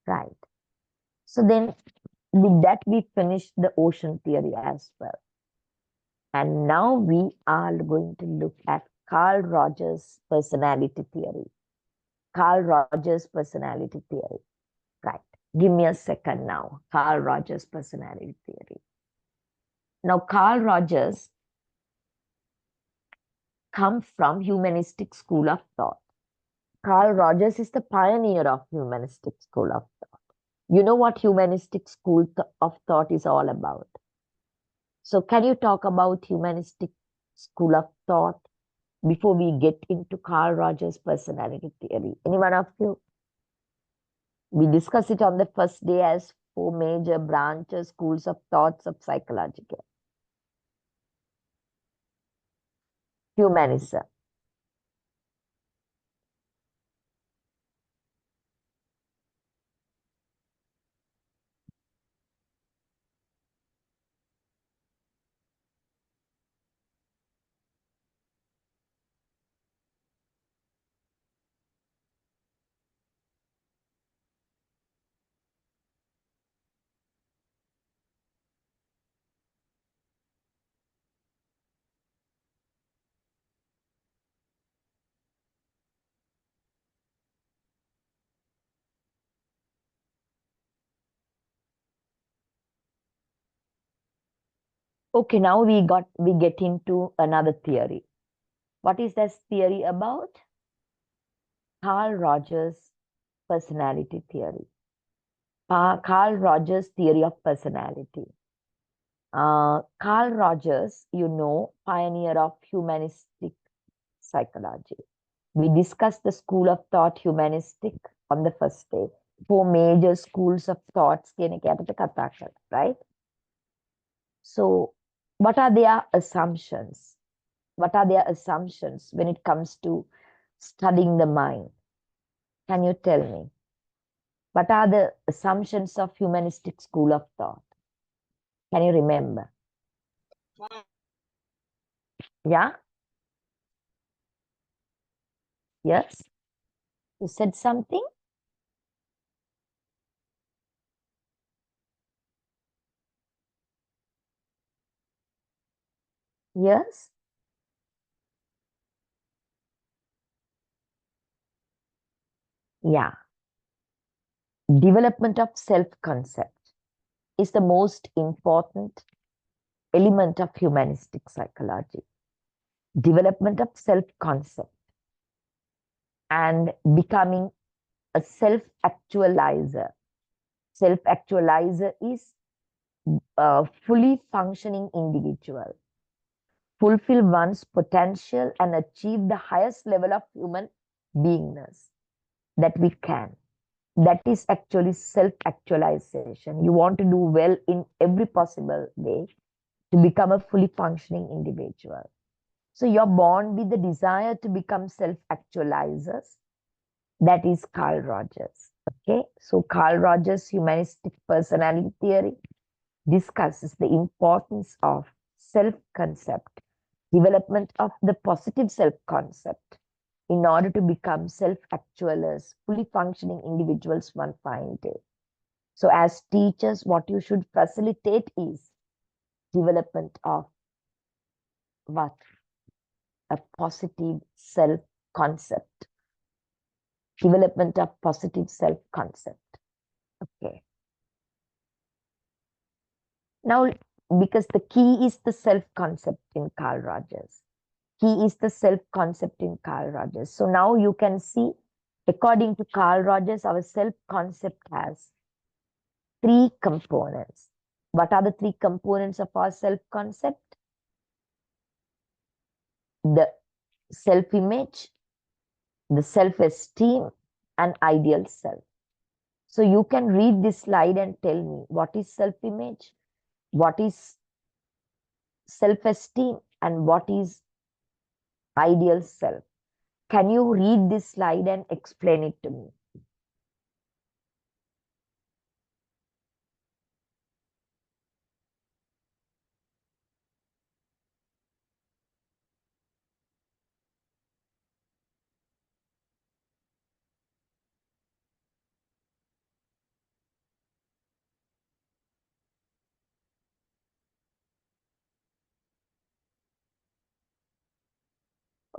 Right. So then with that, we finished the ocean theory as well. And now we are going to look at Carl Rogers' personality theory. Carl Rogers' personality theory. Right. Give me a second now. Carl Rogers' personality theory. Now, Carl Rogers comes from humanistic school of thought. Carl Rogers is the pioneer of humanistic school of thought. You know what humanistic school of thought is all about. So can you talk about humanistic school of thought before we get into Carl Rogers' personality theory? Anyone of you? We discuss it on the first day as 4 major branches, schools of thoughts of psychology. Humanism. Okay, now we get into another theory. What is this theory about? Carl Rogers' personality theory. Carl Rogers' theory of personality. Carl Rogers, you know, pioneer of humanistic psychology. We discussed the school of thought humanistic on the first day. 4 major schools of thoughts, right? So, what are their assumptions? What are their assumptions when it comes to studying the mind? Can you tell me? What are the assumptions of humanistic school of thought? Can you remember? Yeah? Yes? You said something? Yes? Yeah. Development of self-concept is the most important element of humanistic psychology. Development of self-concept and becoming a self-actualizer. Self-actualizer is a fully functioning individual. Fulfill one's potential and achieve the highest level of human beingness that we can. That is actually self-actualization. You want to do well in every possible way to become a fully functioning individual. So you're born with the desire to become self-actualizers. That is Carl Rogers. Okay, so Carl Rogers' humanistic personality theory discusses the importance of self-concept, development of the positive self-concept in order to become self-actualizers, fully functioning individuals one fine day. So as teachers, what you should facilitate is development of what? A positive self-concept. Development of positive self-concept. Okay. Now, because the key is the self-concept in Carl Rogers. Key is the self-concept in Carl Rogers. So now you can see, according to Carl Rogers, our self-concept has three components. What are the three components of our self-concept? The self-image, the self-esteem, and ideal self. So you can read this slide and tell me what is self-image, what is self-esteem, and what is ideal self. Can you read this slide and explain it to me?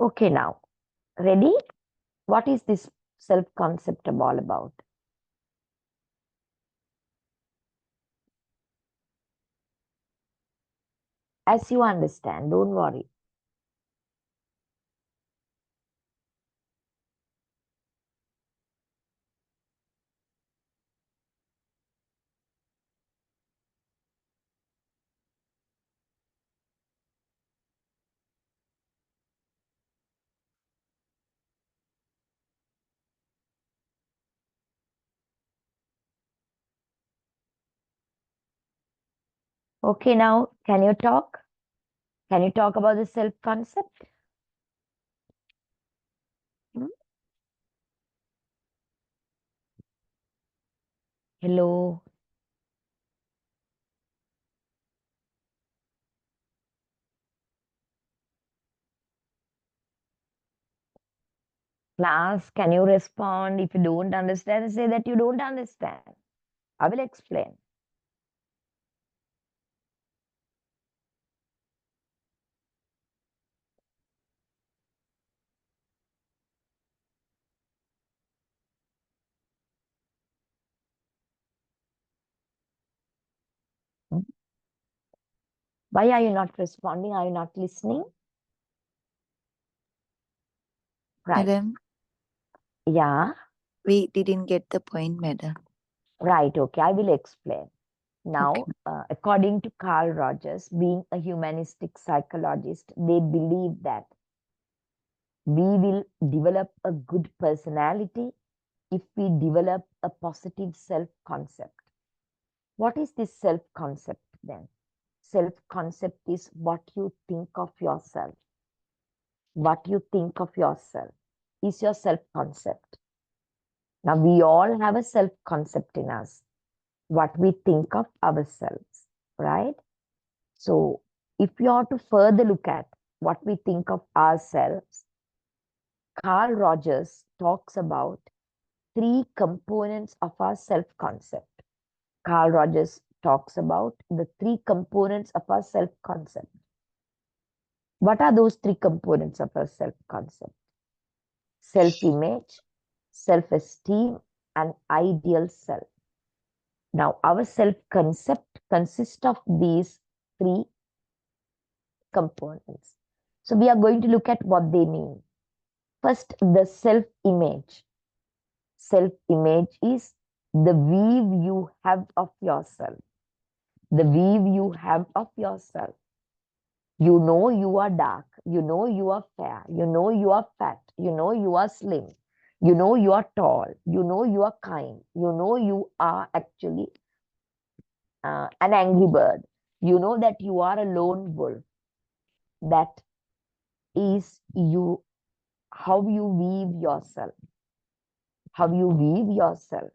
Okay, now, ready? What is this self-concept all about? As you understand, don't worry. Okay, now, can you talk? Can you talk about the self-concept? Hello? Class, can you respond? If you don't understand, say that you don't understand. I will explain. Why are you not responding? Are you not listening? Right. Madam, Yeah, we didn't get the point, madam. right. Okay, I will explain. Now, Okay. according to Carl Rogers, being a humanistic psychologist, they believe that we will develop a good personality if we develop a positive self-concept. What is this self-concept then? Self-concept is what you think of yourself. What you think of yourself is your self-concept. Now, we all have a self-concept in us, what we think of ourselves, right? So, if you are to further look at what we think of ourselves, Carl Rogers talks about three components of our self-concept. Carl Rogers talks about the three components of our self-concept. What are those three components of our self-concept? Self-image, self-esteem, and ideal self. Now, our self-concept consists of these three components. So, we are going to look at what they mean. First, the self-image. Self-image is the view you have of yourself. The view you have of yourself. You know you are dark. You know you are fair. You know you are fat. You know you are slim. You know you are tall. You know you are kind. You know you are actually an angry bird. You know that you are a lone wolf. That is you, how you weave yourself. How you weave yourself.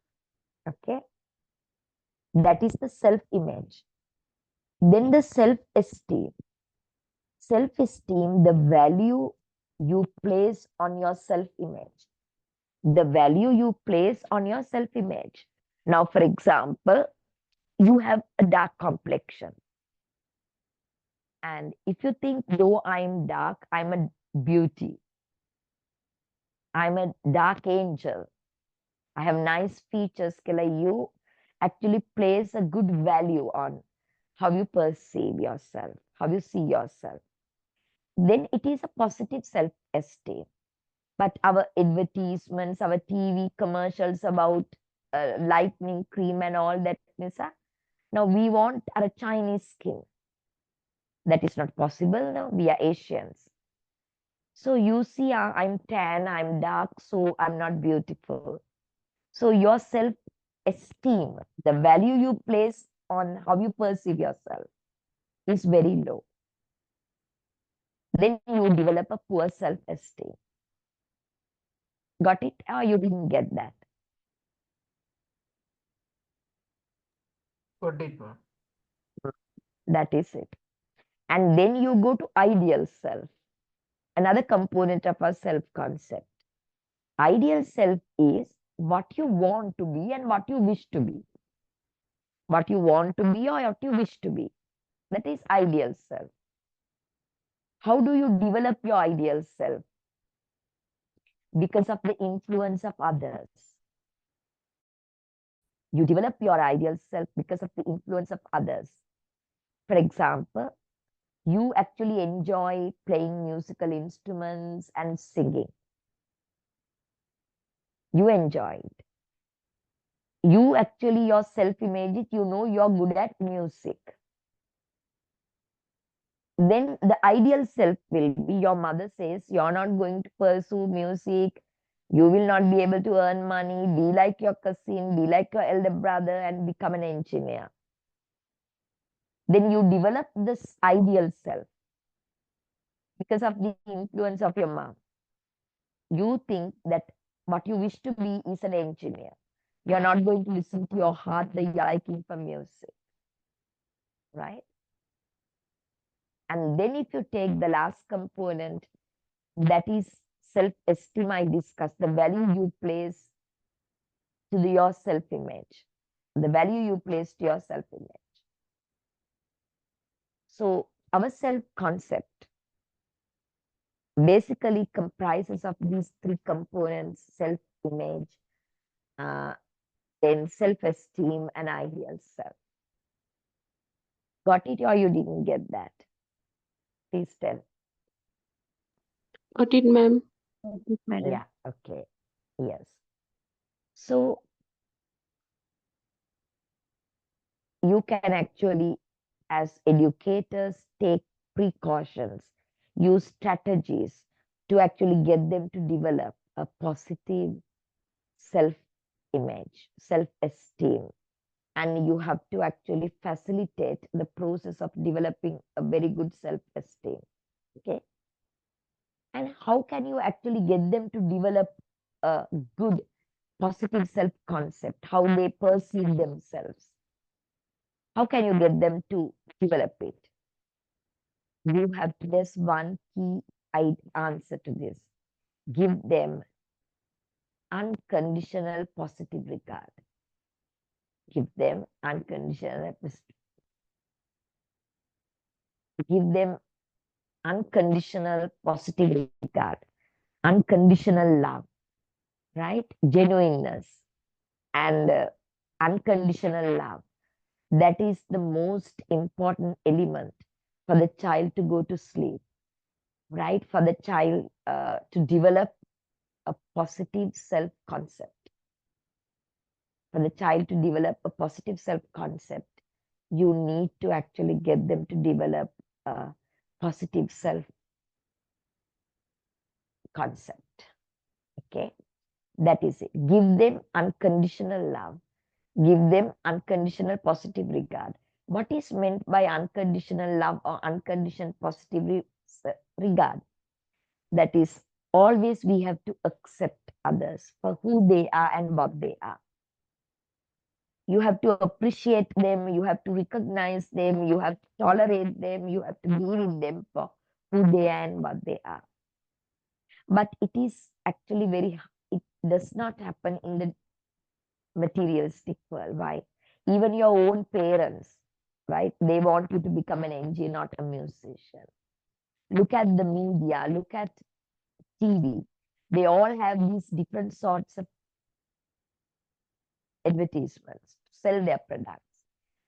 Okay. That is the self-image. Then the self-esteem. Self-esteem, the value you place on your self-image. The value you place on your self-image. Now, for example, you have a dark complexion. And if you think, though I'm dark, I'm a beauty. I'm a dark angel. I have nice features. Kila, you actually place a good value on how you perceive yourself, how you see yourself. Then it is a positive self-esteem. But our advertisements, our TV commercials about lightening cream and all that, Nisa. Now we want a Chinese skin. That is not possible now. We are Asians. So you see, I'm tan, I'm dark, so I'm not beautiful. So your self-esteem, the value you place on how you perceive yourself is very low. Then you develop a poor self-esteem. Got it? Or you didn't get that? Got it, ma'am. That is it. And then you go to ideal self, another component of our self-concept. Ideal self is what you want to be and what you wish to be. What you want to be or what you wish to be. That is ideal self. How do you develop your ideal self? Because of the influence of others. You develop your ideal self because of the influence of others. For example, you actually enjoy playing musical instruments and singing. You enjoy it. You actually, your self-image, you know you're good at music. Then the ideal self will be, your mother says, you're not going to pursue music, you will not be able to earn money, be like your cousin, be like your elder brother, and become an engineer. Then you develop this ideal self because of the influence of your mom. You think that what you wish to be is an engineer. You're not going to listen to your heart, the liking for music, right? And then if you take the last component, that is self-esteem, I discussed, the value you place to your self-image, the value you place to your self-image. So our self-concept basically comprises of these three components: self-image, then self-esteem, and ideal self. Got it or you didn't get that? Please tell. Got it, ma'am. Madam. Yeah, okay. Yes. So you can actually, as educators, take precautions, use strategies to actually get them to develop a positive self-image, self-esteem. And you have to actually facilitate the process of developing a very good self-esteem. Okay. And how can you actually get them to develop a good positive self-concept, how they perceive themselves? How can you get them to develop it? You have to, there's one key answer to this. Give them unconditional positive regard. Give them unconditional, give them unconditional positive regard, unconditional love, right? Genuineness and unconditional love. That is the most important element for the child to go to sleep, right? For the child to develop a positive self-concept. For the child to develop a positive self-concept, you need to actually get them to develop a positive self-concept. Okay, that is it. Give them unconditional love. Give them unconditional positive regard. What is meant by unconditional love or unconditional positive regard? That is, always we have to accept others for who they are and what they are. You have to appreciate them, you have to recognize them, you have to tolerate them, you have to be with them for who they are and what they are. But it is actually it does not happen in the materialistic world. Why? Even your own parents, right? They want you to become an engineer, not a musician. Look at the media, look at TV. They all have these different sorts of advertisements to sell their products.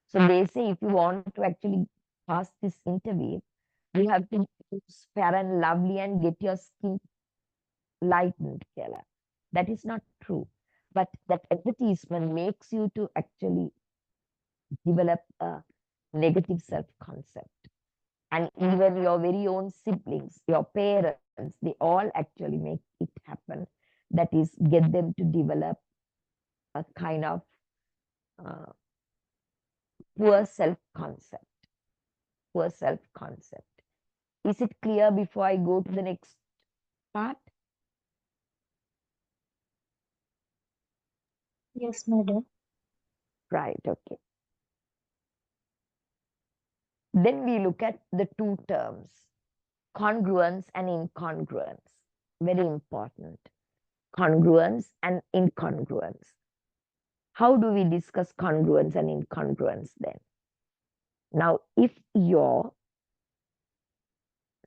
So they say if you want to actually pass this interview, you have to use Fair and Lovely and get your skin lightened color. That is not true. But that advertisement makes you to actually develop a negative self-concept. And even your very own siblings, your parents, they all actually make it happen. That is, get them to develop a kind of uh, poor self-concept. Poor self-concept. Is it clear before I go to the next part? Yes, madam. Right, okay. Then we look at the two terms, congruence and incongruence. Very important. Congruence and incongruence. How do we discuss congruence and incongruence then? Now, if your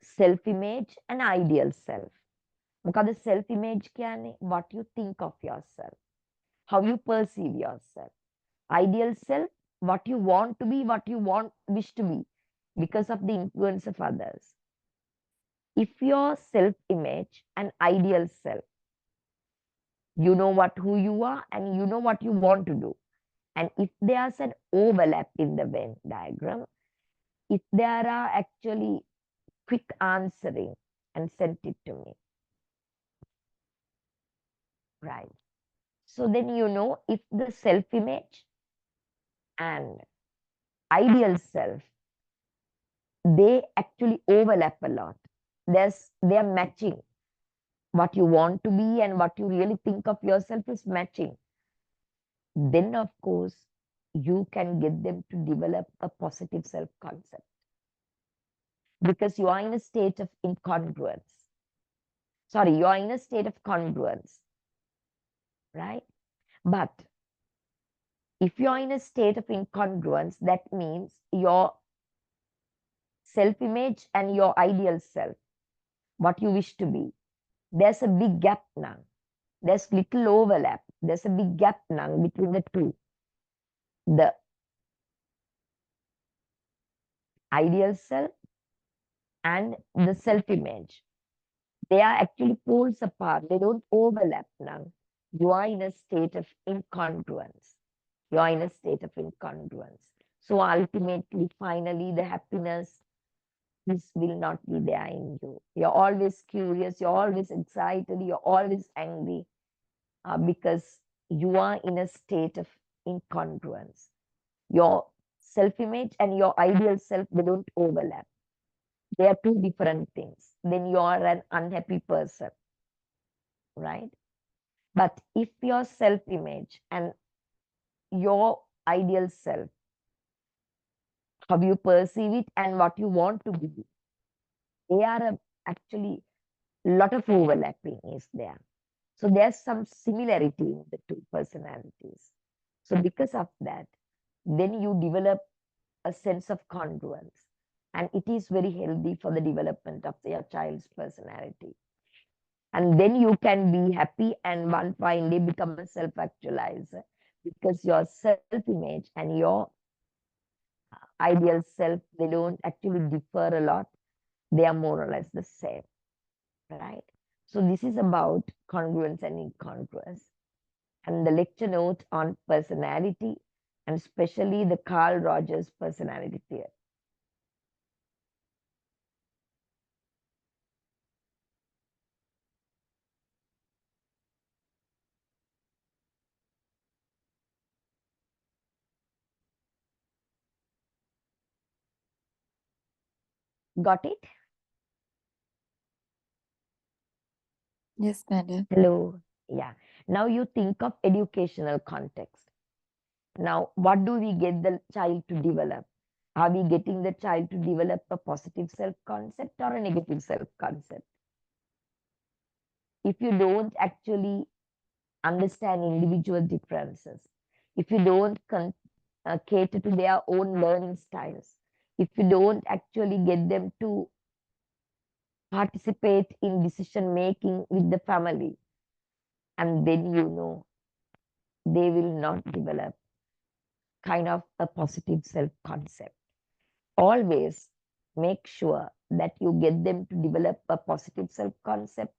self-image and ideal self, මොකද self-image කියන්නේ what you think of yourself, how you perceive yourself. Ideal self, what you want to be, what you wish to be, because of the influence of others. If your self-image and ideal self, you know who you are and you know what you want to do. And if there's an overlap in the Venn diagram, if there are actually quick answering and send it to me. Right. So then you know if the self-image and ideal self, they actually overlap a lot. They're matching. What you want to be and what you really think of yourself is matching. Then of course, you can get them to develop a positive self-concept. Because you are in a state of incongruence. Sorry, you are in a state of congruence. Right? But if you're in a state of incongruence, that means your self-image and your ideal self, what you wish to be, there's a big gap now. There's little overlap. There's a big gap now between the two. The ideal self and the self-image. They are actually poles apart. They don't overlap now. You are in a state of incongruence. You are in a state of incongruence. So ultimately, finally, the happiness this will not be there in you. You're always curious, you're always excited, you're always angry because you are in a state of incongruence. Your self-image and your ideal self, they don't overlap. They are two different things. Then you are an unhappy person, right? But if your self-image and your ideal self, how you perceive it and what you want to be, they are actually a lot of overlapping is there. So there's some similarity in the two personalities. So because of that, then you develop a sense of congruence. And it is very healthy for the development of your child's personality. And then you can be happy and one fine day become a self-actualizer because your self-image and your ideal self, they don't actually differ a lot. They are more or less the same, right? So this is about congruence and incongruence. And the lecture note on personality and especially the Carl Rogers personality theory. Got it? Yes, madam. Hello. Yeah. Now you think of educational context. Now, what do we get the child to develop? Are we getting the child to develop a positive self-concept or a negative self-concept? If you don't actually understand individual differences, if you don't cater to their own learning styles, if you don't actually get them to participate in decision making with the family, and then you know they will not develop kind of a positive self-concept. Always make sure that you get them to develop a positive self-concept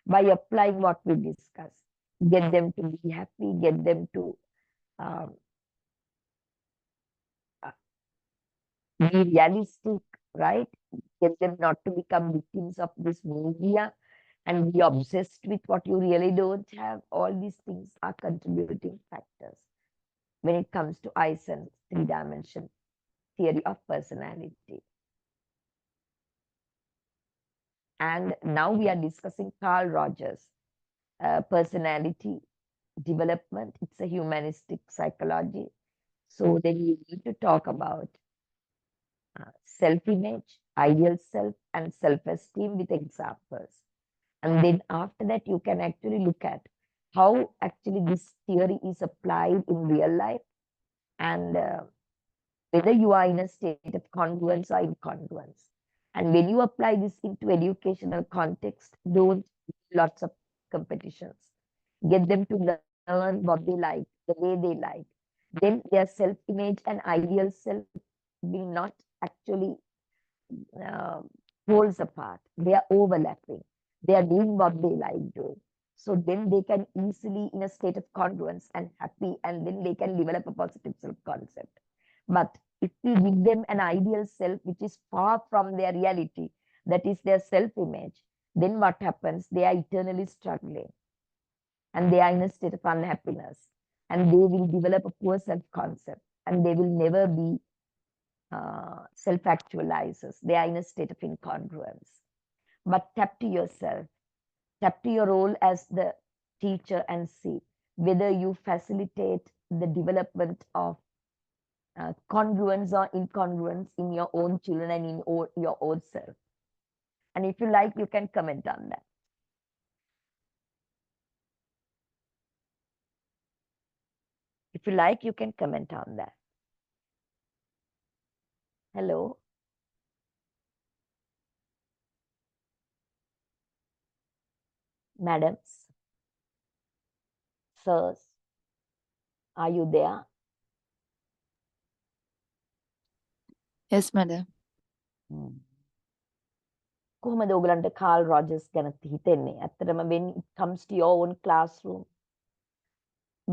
by applying what we discussed. get them to be happy, get them to um, be realistic, right? Get them not to become victims of this media and be obsessed with what you really don't have. All these things are contributing factors when it comes to Eisen's three-dimension theory of personality. And now we are discussing Carl Rogers' personality development. It's a humanistic psychology. So then you need to talk about self-image, ideal self, and self-esteem with examples. And then after that, you can actually look at how actually this theory is applied in real life and whether you are in a state of congruence or incongruence. And when you apply this into educational context, don't lots of competitions. Get them to learn what they like, the way they like. Then their self-image and ideal self will not actually uh, poles apart. They are overlapping. They are doing what they like doing. So then they can easily in a state of congruence and happy, and then they can develop a positive self-concept. But if we give them an ideal self which is far from their reality, that is their self-image, then what happens? They are eternally struggling and they are in a state of unhappiness and they will develop a poor self-concept and they will never be self-actualizers. They are in a state of incongruence. But tap to yourself, tap to your role as the teacher and see whether you facilitate the development of congruence or incongruence in your own children and in your own self. And if you like, you can comment on that. If you like, you can comment on that. Hello. Madams, sirs, are you there? Yes, madam. කොහොමද ඔයගලන්ට කාල් රොජර්ස් ගැන හිතෙන්නේ? ඇත්තටම when it comes to your own classroom,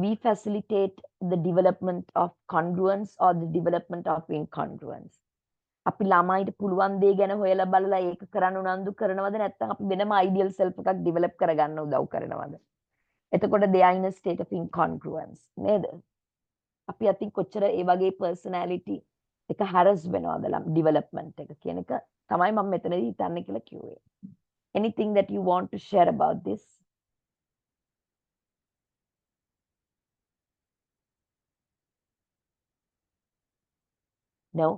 we facilitate the development of congruence or the development of incongruence. අපි ළමයිට පුළුවන් දේ ගැන හොයලා බලලා ඒක කරන්න උනන්දු කරනවද නැත්නම් අපි වෙනම ideal self එකක් develop කරගන්න උදව් කරනවද? එතකොට they are in a state of incongruence නේද? අපි අතින් කොච්චර ඒ වගේ personality එක harass වෙනවද development එක කියන එක තමයි මම මෙතනදී හිතන්නේ කියලා කිව්වේ. Anything that you want to share about this? No?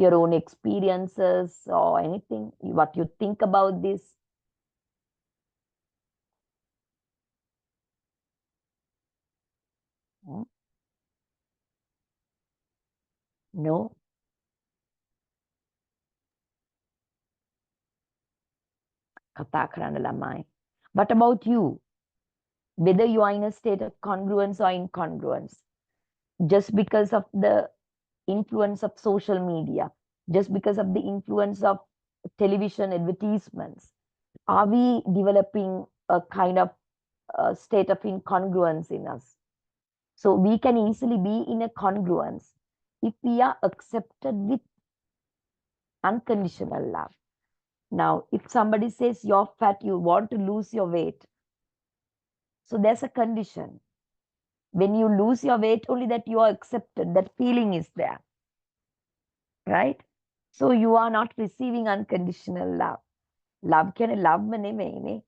Your own experiences or anything, what you think about this? No? කතා කරන්න ළමයි. What about you? Whether you are in a state of congruence or incongruence, just because of the influence of social media, just because of the influence of television advertisements, are we developing a kind of state of incongruence in us? So we can easily be in a congruence if we are accepted with unconditional love. Now, if somebody says you're fat, you want to lose your weight. So there's a condition. When you lose your weight, only that you are accepted, that feeling is there. Right? So you are not receiving unconditional love. Love can love නෙමෙයිනේ.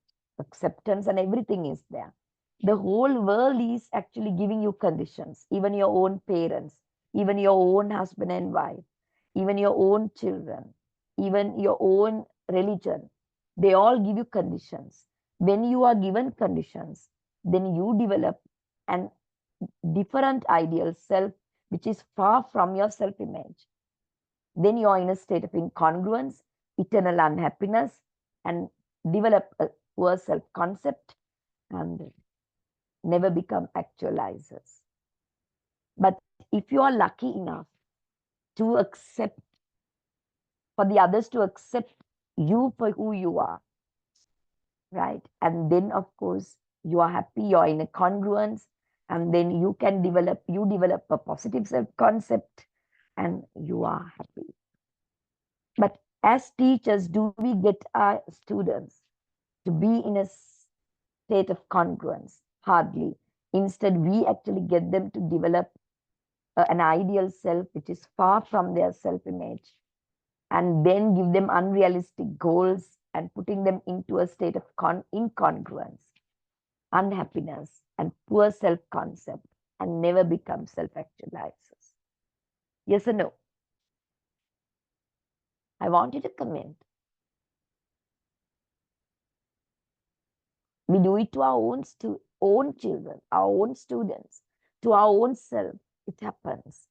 Acceptance and everything is there. The whole world is actually giving you conditions, even your own parents, even your own husband and wife, even your own children, even your own religion. They all give you conditions. When you are given conditions, then you develop an different ideal self, which is far from your self-image. Then you are in a state of incongruence, eternal unhappiness, and develop a poor self-concept and never become actualizers. But if you are lucky enough to accept, for the others to accept you for who you are, right? And then, of course, You are happy, you're in a congruence, and then you develop a positive self-concept, and you are happy. But as teachers, do we get our students to be in a state of congruence? Hardly. Instead, we actually get them to develop an ideal self which is far from their self-image, and then give them unrealistic goals and putting them into a state of incongruence, unhappiness, and poor self-concept, and never become self-actualizers. Yes or no? I want you to comment. We do it to our own children, our own students, to our own self. It happens.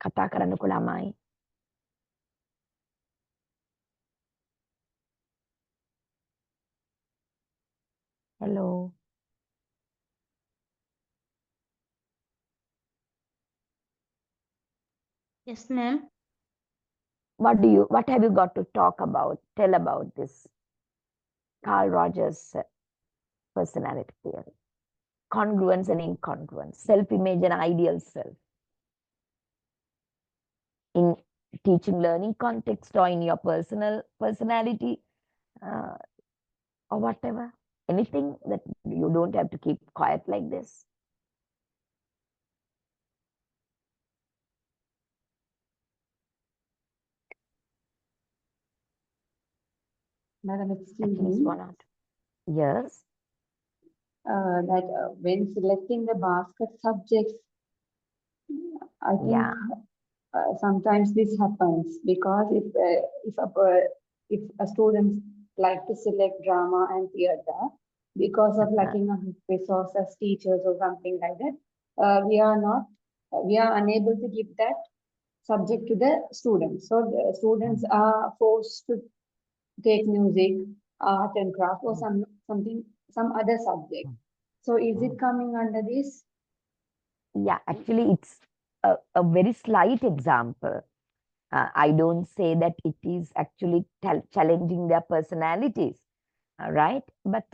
කතා කරන්නකෝ ළමයි. Hello. Yes, ma'am. What have you got to talk about? Tell about this Carl Rogers personality theory. Congruence and incongruence, self-image and ideal self. In teaching learning context or in your personal personality or whatever. Anything that you don't have to keep quiet like this. Madam, At excuse least me, one or two. Yes. that when selecting the basket subjects, I think Yeah. sometimes this happens because if a student like to select drama and theater because of lacking of resources, teachers or something like that, we are unable to give that subject to the students. So the students are forced to take music, art and craft or some other subject. So is it coming under this? Yeah, actually, it's a very slight example. I don't say that it is actually challenging their personalities, right? But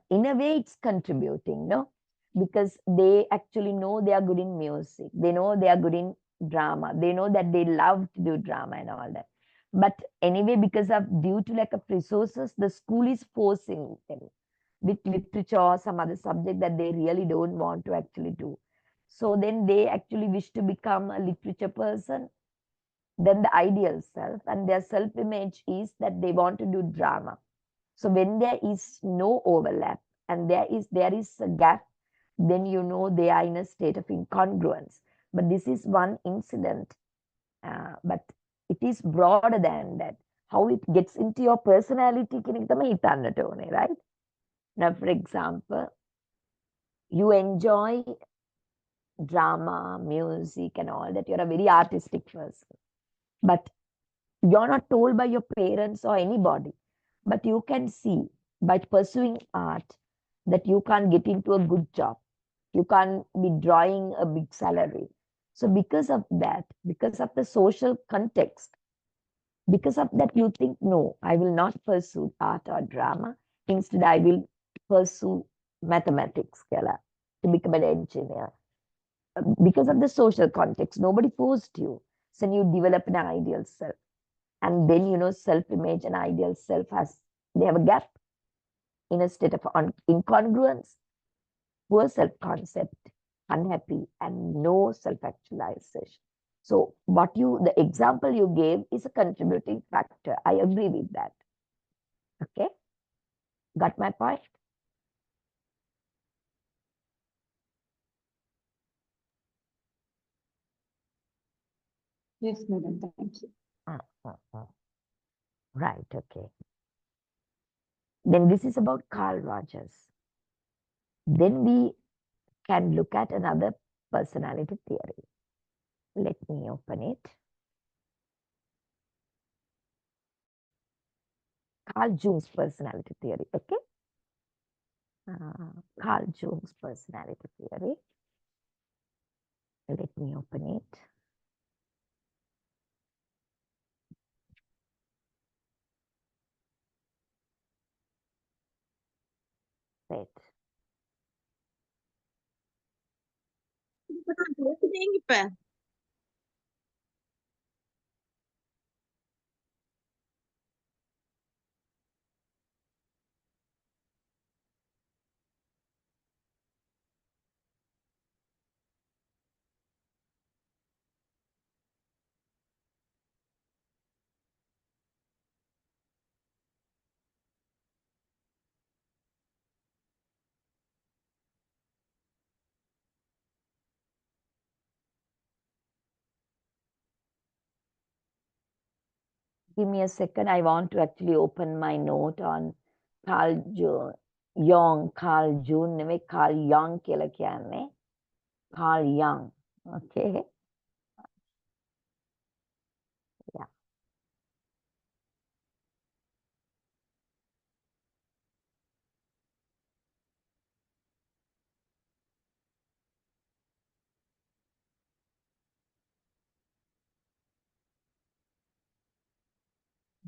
in a way, it's contributing, no? Because they actually know they are good in music. They know they are good in drama. They know that they love to do drama and all that. But anyway, due to lack of resources, the school is forcing them with literature or some other subject that they really don't want to actually do. So then they actually wish to become a literature person, then the ideal self, and their self-image is that they want to do drama. So when there is no overlap and there is a gap, then you know they are in a state of incongruence. But this is one incident, but it is broader than that. How it gets into your personality, right? Now, for example, you enjoy drama, music, and all that. You're a very artistic person, but you're not told by your parents or anybody, but you can see by pursuing art that you can't get into a good job. You can't be drawing a big salary. So because of that, because of the social context, because of that, you think, no, I will not pursue art or drama. Instead, I will pursue mathematics, to become an engineer. Because of the social context, nobody forced you. So you develop an ideal self. And then, self-image and ideal self they have a gap in a state of incongruence, poor self-concept, unhappy, and no self-actualization. So the example you gave is a contributing factor. I agree with that. Okay. Got my point? Yes, madam, thank you. Right, okay. Then this is about Carl Rogers. Then we can look at another personality theory. Let me open it. Carl Jung's personality theory, okay? Carl Jung's personality theory. Let me open it. pet. Give me a second. I want to actually open my note on Carl Jung. Carl Jung නෙමෙයි Carl Jung කියලා කියන්නේ. Carl Jung. Okay. Yeah.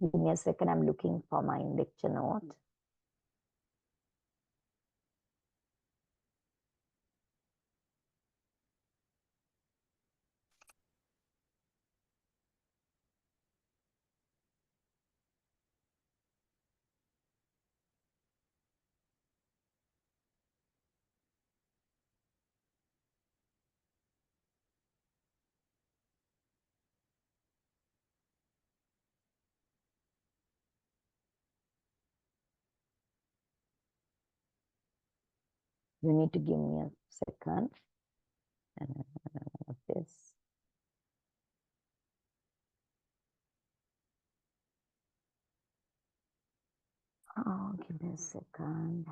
Give me a second. I'm looking for my lecture note. You need to give me a second. This. Oh, give me a second.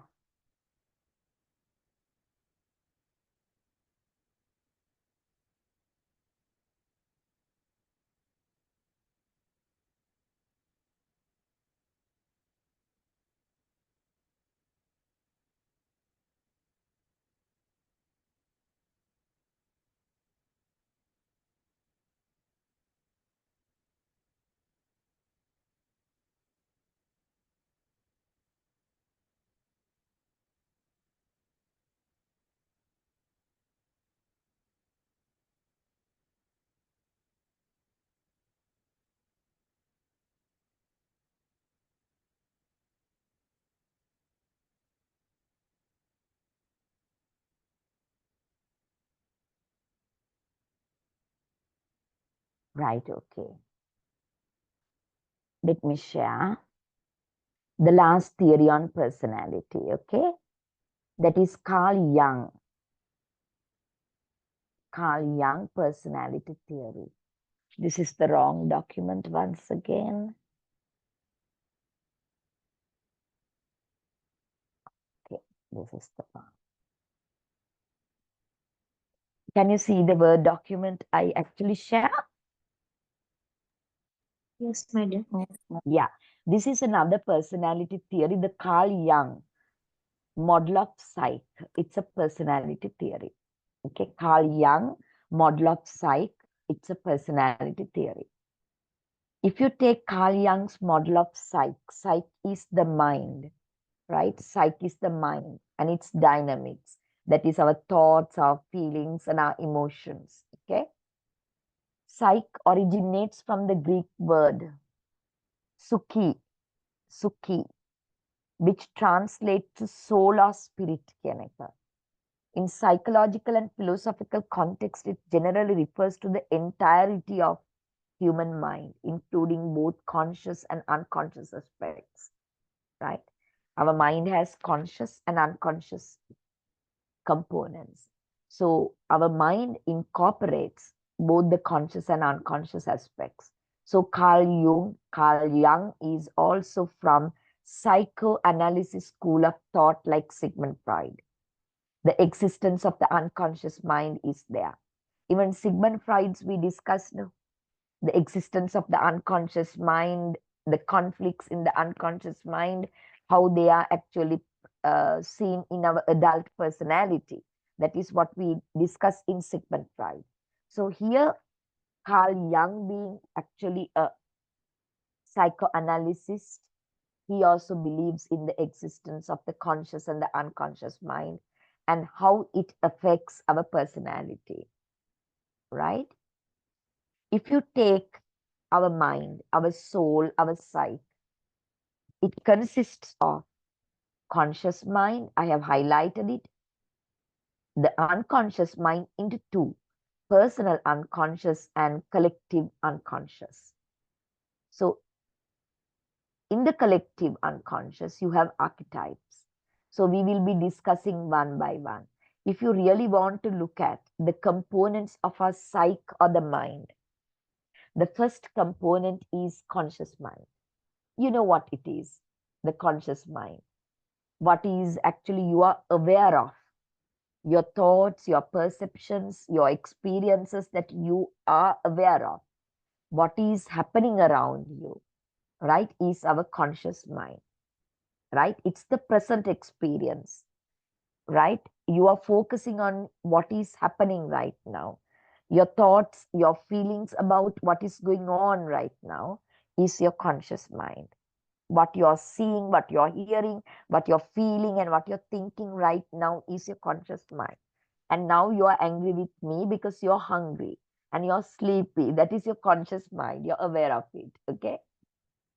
Right, okay. Let me share the last theory on personality, okay? That is Carl Jung. Carl Jung personality theory. This is the wrong document once again. Okay, this is the one. Can you see the Word document I actually share? Yes, madam. Yeah, this is another personality theory, the Carl Jung model of psych. It's a personality theory. Okay, Carl Jung model of psych. It's a personality theory. If you take Carl Jung's model of psych is the mind, right? Psych is the mind and its dynamics. That is our thoughts, our feelings, and our emotions. Okay. Psych originates from the Greek word "suki," which translates to soul or spirit. In psychological and philosophical context, it generally refers to the entirety of human mind, including both conscious and unconscious aspects, right? Our mind has conscious and unconscious components. So our mind incorporates both the conscious and unconscious aspects. So Carl Jung is also from psychoanalysis school of thought like Sigmund Freud. The existence of the unconscious mind is there. Even Sigmund Freud's we discussed the existence of the unconscious mind, the conflicts in the unconscious mind, how they are actually seen in our adult personality. That is what we discuss in Sigmund Freud. So here, Carl Jung being actually a psychoanalyst, he also believes in the existence of the conscious and the unconscious mind and how it affects our personality, right? If you take our mind, our soul, our psyche, it consists of conscious mind, I have highlighted it, the unconscious mind into two, personal unconscious and collective unconscious. So in the collective unconscious, you have archetypes. So we will be discussing one by one. If you really want to look at the components of our psyche or the mind, the first component is conscious mind. You know what it is, the conscious mind. What is actually you are aware of, your thoughts, your perceptions, your experiences that you are aware of, what is happening around you, right, is our conscious mind, right? It's the present experience, right? You are focusing on what is happening right now. Your thoughts, your feelings about what is going on right now is your conscious mind. What you're seeing, what you're hearing, what you're feeling, and what you're thinking right now is your conscious mind. And now you are angry with me because you're hungry and you're sleepy. That is your conscious mind. You're aware of it. Okay?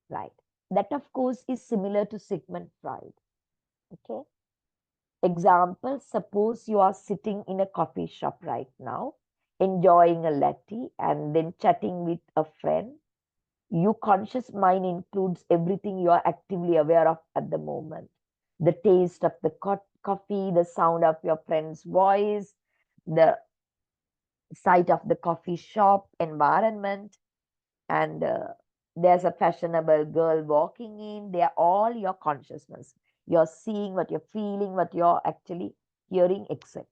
Right. That, of course, is similar to Sigmund Freud. Okay? Example, suppose you are sitting in a coffee shop right now, enjoying a latte and then chatting with a friend. Your conscious mind includes everything you are actively aware of at the moment. The taste of the coffee, the sound of your friend's voice, the sight of the coffee shop environment, and there's a fashionable girl walking in. They are all your consciousness. You're seeing, what you're feeling, what you're actually hearing, etc.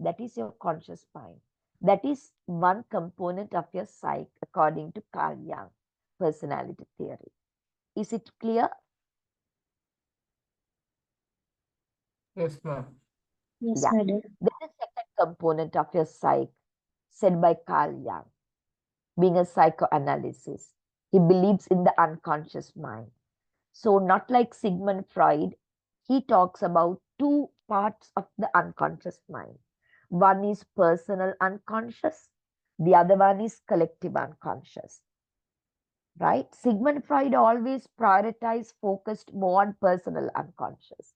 That is your conscious mind. That is one component of your psyche according to Carl Jung personality theory. Is it clear? Yes, ma'am. Yes, Yeah. madam. Then the second component of your psyche, said by Carl Jung, being a psychoanalysis, he believes in the unconscious mind. So not like Sigmund Freud, he talks about two parts of the unconscious mind. One is personal unconscious, the other one is collective unconscious. Right? Sigmund Freud always prioritized, focused more on personal unconscious.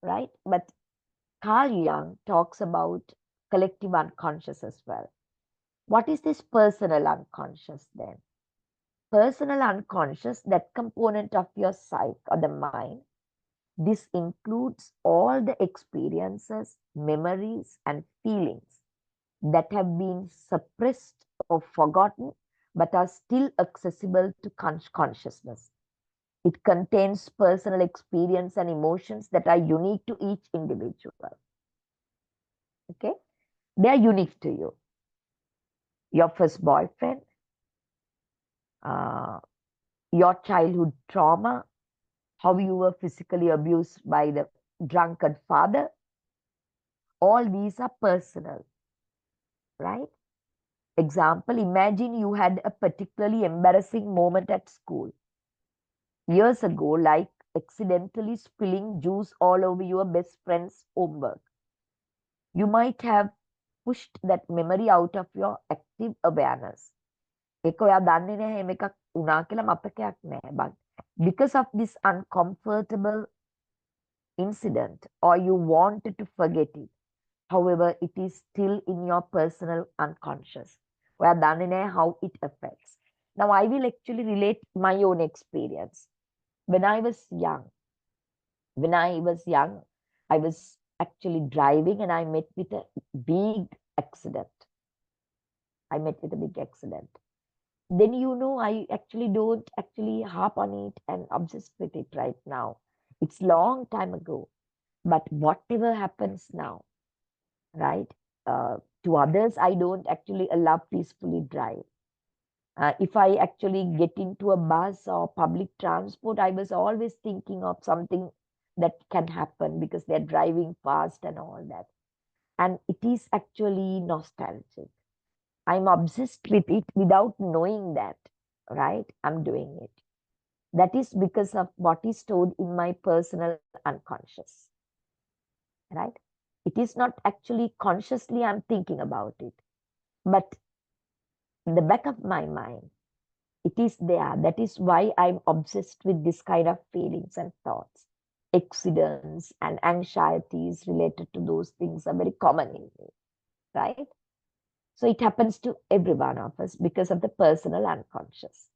Right? But Carl Jung talks about collective unconscious as well. What is this personal unconscious then? Personal unconscious, that component of your psyche or the mind, this includes all the experiences, memories, and feelings that have been suppressed or forgotten but are still accessible to consciousness. It contains personal experience and emotions that are unique to each individual. Okay? They are unique to you. Your first boyfriend, your childhood trauma, how you were physically abused by the drunkard father. All these are personal, right? Example, imagine you had a particularly embarrassing moment at school years ago, like accidentally spilling juice all over your best friend's homework. You might have pushed that memory out of your active awareness. ඒක ඔයා දන්නේ නැහැ එහෙම එකක් වුණා කියලා මතකයක් නැහැ. But because of this uncomfortable incident, or you wanted to forget it, however, it is still in your personal unconscious. ඔයා දන්නේ නැහැ how it affects. Now, I will actually relate my own experience. When I was young, I was actually driving and I met with a big accident. Then I actually don't actually harp on it and obsess with it right now. It's long time ago. But whatever happens now, right? To others, I don't actually allow peacefully drive. If I actually get into a bus or public transport, I was always thinking of something that can happen because they're driving fast and all that. And it is actually nostalgic. I'm obsessed with it without knowing that, right? I'm doing it. That is because of what is stored in my personal unconscious, right? It is not actually consciously I'm thinking about it, but in the back of my mind, it is there. That is why I'm obsessed with this kind of feelings and thoughts. Accidents and anxieties related to those things are very common in me, right? So it happens to every one of us because of the personal unconscious.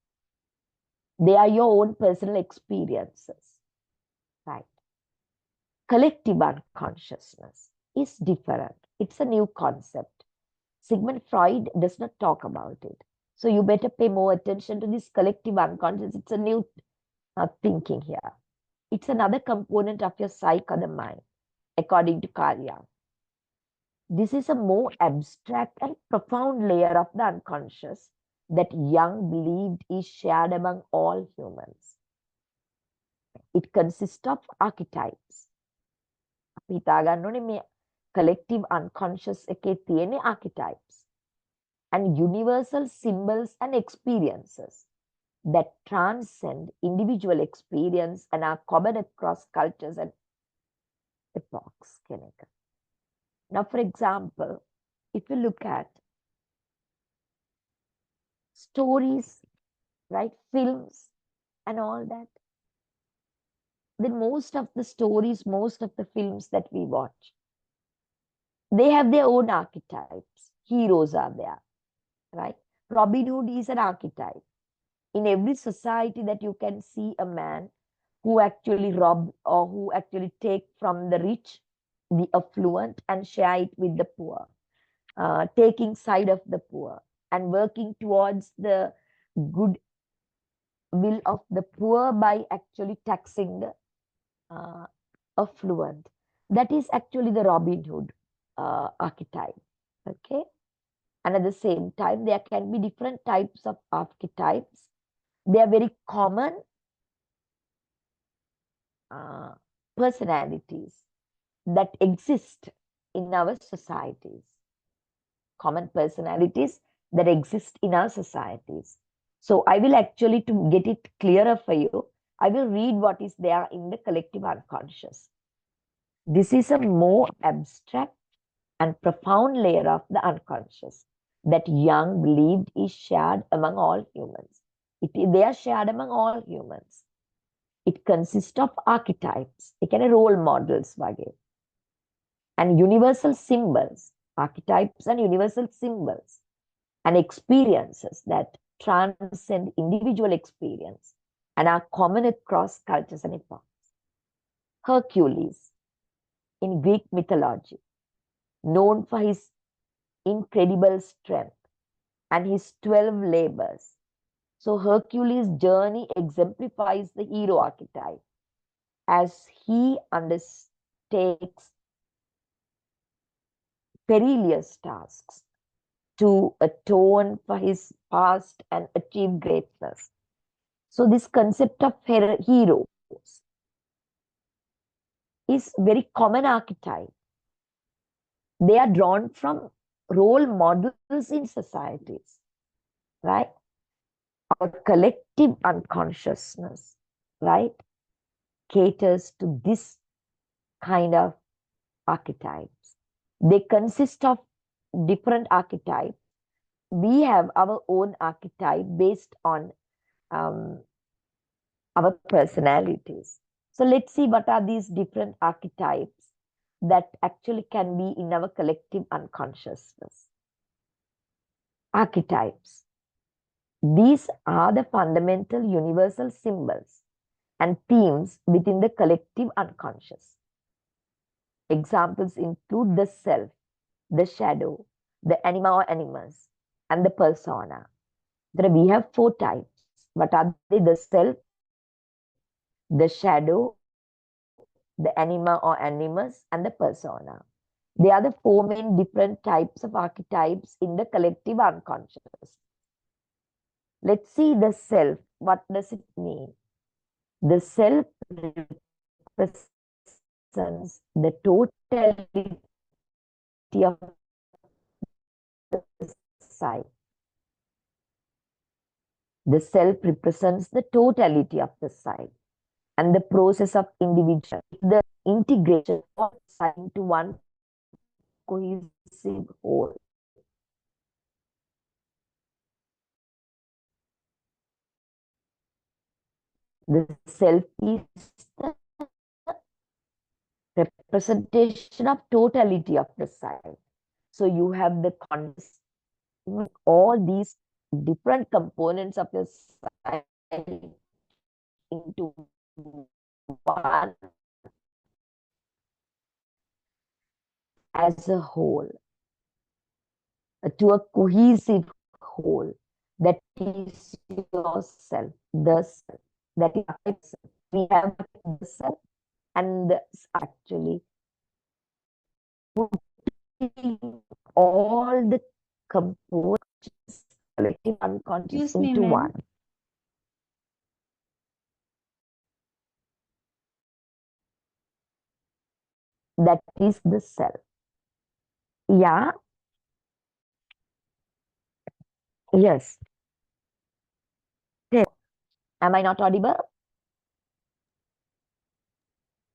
They are your own personal experiences, right? Collective unconsciousness is different. It's a new concept. Sigmund Freud does not talk about it. So you better pay more attention to this collective unconscious. It's a new thinking here. It's another component of your psyche or the mind, according to Carl Jung. This is a more abstract and profound layer of the unconscious that Jung believed is shared among all humans. It consists of archetypes. අපි හිතා ගන්න ඕනේ මේ collective unconscious එකේ තියෙන archetypes and universal symbols and experiences that transcend individual experience and are common across cultures and epochs. Now, for example, if you look at stories, right, films and all that, then most of the stories, most of the films that we watch, they have their own archetypes. Heroes are there, right? Robin Hood is an archetype. In every society that you can see a man who actually rob or who actually take from the rich, the affluent, and share it with the poor, taking side of the poor and working towards the good will of the poor by actually taxing the affluent. That is actually the Robin Hood archetype. Okay. And at the same time, there can be different types of archetypes. They are very common personalities that exist in our societies. Common personalities that exist in our societies. So I will actually, to get it clearer for you, I will read what is there in the collective unconscious. This is a more abstract and profound layer of the unconscious that Jung believed is shared among all humans. They are shared among all humans. It consists of archetypes, role models, and universal symbols, archetypes and universal symbols, and experiences that transcend individual experience and are common across cultures and epochs. Hercules in Greek mythology, known for his incredible strength and his 12 labors. So Hercules' journey exemplifies the hero archetype as he undertakes perilous tasks to atone for his past and achieve greatness. So this concept of heroes is very common archetype. They are drawn from role models in societies, right? Our collective unconsciousness, right, caters to this kind of archetypes. They consist of different archetypes. We have our own archetype based on our personalities. So let's see what are these different archetypes that actually can be in our collective unconsciousness. Archetypes. These are the fundamental universal symbols and themes within the collective unconscious. Examples include the self, the shadow, the anima or animus, and the persona. There we have 4 types. What are they? The self, the shadow, the anima or animus, and the persona. They are the 4 main different types of archetypes in the collective unconscious. Let's see the self. What does it mean? The self represents the totality of the psyche. The self represents the totality of the side and the process of individual, the integration of side into one cohesive whole. The self is the representation of totality of the side. So you have the conscious, all these different components of the side into one as a whole, to a cohesive whole. That is yourself, the self. That is itself. We have the self and the actually putting all the components, collective unconscious Excuse me, into ma'am. one. That is the self. Yeah. Yes. Am I not audible?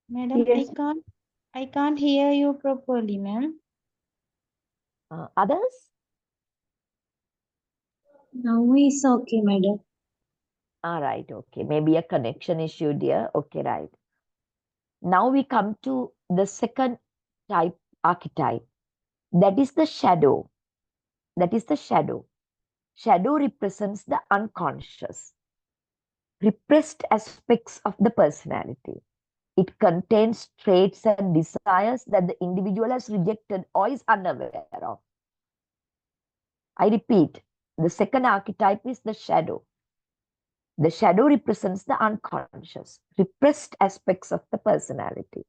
Madam, Yes. I can't hear you properly, ma'am. Others? Now it's okay, madam. All right, okay. Maybe a connection issue, dear. Okay, right. Now we come to the second type archetype. That is the shadow. That is the shadow. Shadow represents the unconscious, repressed aspects of the personality. It contains traits and desires that the individual has rejected or is unaware of. I repeat, the second archetype is the shadow. The shadow represents the unconscious, repressed aspects of the personality.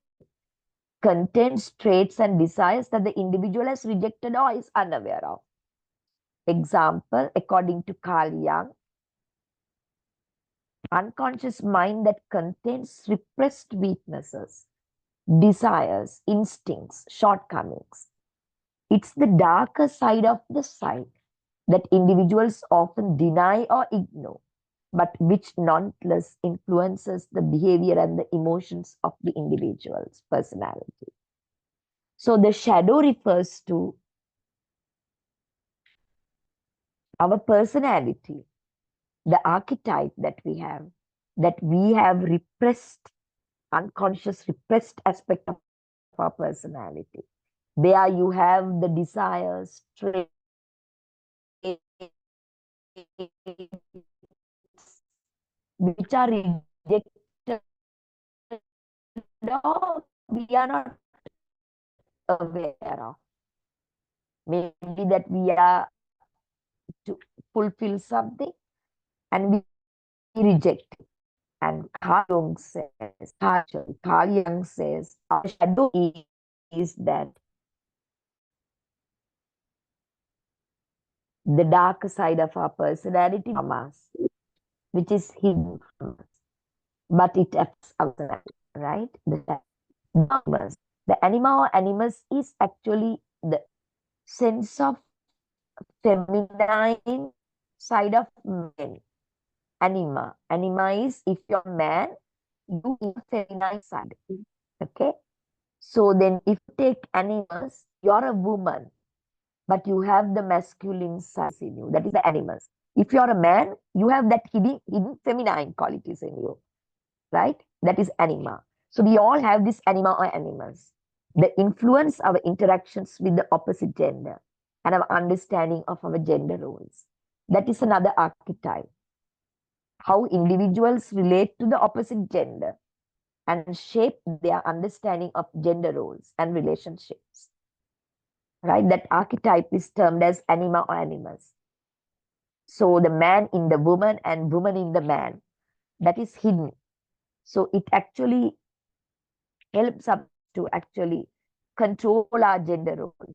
Contains traits and desires that the individual has rejected or is unaware of. Example, according to Carl Jung, unconscious mind that contains repressed weaknesses, desires, instincts, shortcomings. It's the darker side of the psyche that individuals often deny or ignore, but which nonetheless influences the behavior and the emotions of the individual's personality. So the shadow refers to our personality, the archetype that we have repressed, unconscious repressed aspect of our personality. There you have the desires, traits, which are rejected or we are not aware of. Maybe that we are to fulfill something and we reject it. And Carl Jung says, our shadow is that the dark side of our personality from us, which is hidden from us, but it affects our personality, right? The anima or animus is actually the sense of feminine side of men. Anima is if you're a man, you in feminine side. Okay. So then if you take animus, you're a woman, but you have the masculine side in you. That is the animus. If you're a man, you have that hidden feminine qualities in you, right? That is anima. So we all have this anima or animus. The influence our interactions with the opposite gender and our understanding of our gender roles. That is another archetype. How individuals relate to the opposite gender and shape their understanding of gender roles and relationships. Right? That archetype is termed as anima or animus. So the man in the woman and woman in the man, that is hidden. So it actually helps us to actually control our gender roles,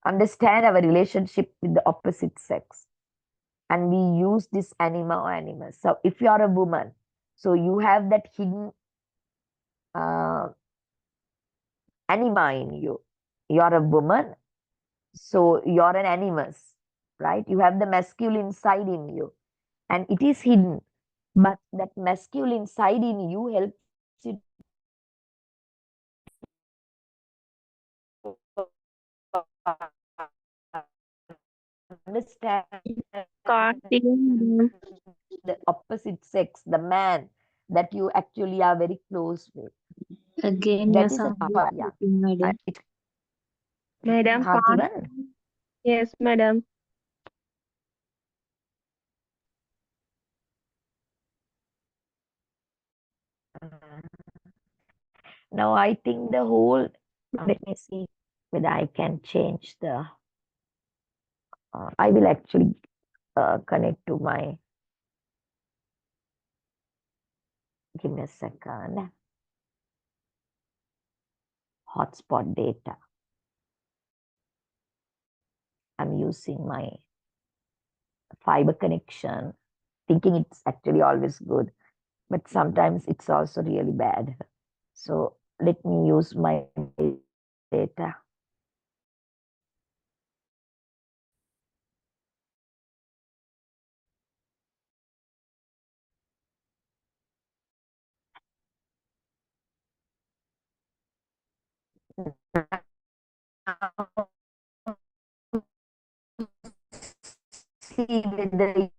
understand our relationship with the opposite sex. And we use this anima or animus. So if you are a woman, so you have that hidden anima in you. You're a woman, so you're an animus, right? You have the masculine side in you. and it is hidden, but that masculine side in you helps you understand Can't hear you. the opposite sex, the man that you actually are very close with. Again, That your is a sound is power, yeah. breaking, madam. It Madam, can't can't. even. Yes, madam. Now I think the whole, let me see whether I can change the, I will actually connect to my, give me a second, hotspot data. I'm using my fiber connection, thinking it's actually always good, but sometimes it's also really bad. So let me use my data. See whether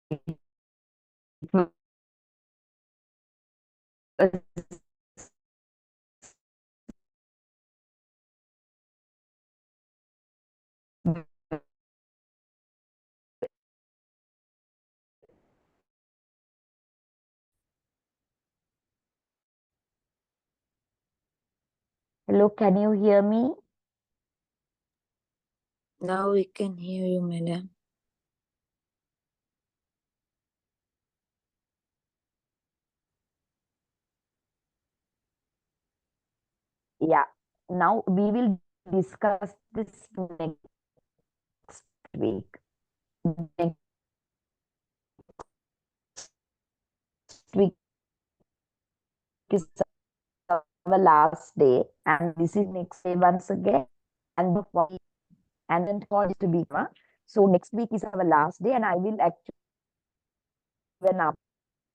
Hello, can you hear me? Now we can hear you, madam. Yeah. Now we will discuss this next week. Next week is our last day, and this is next day once again, and then for is to be. So next week is our last day, and I will actually give an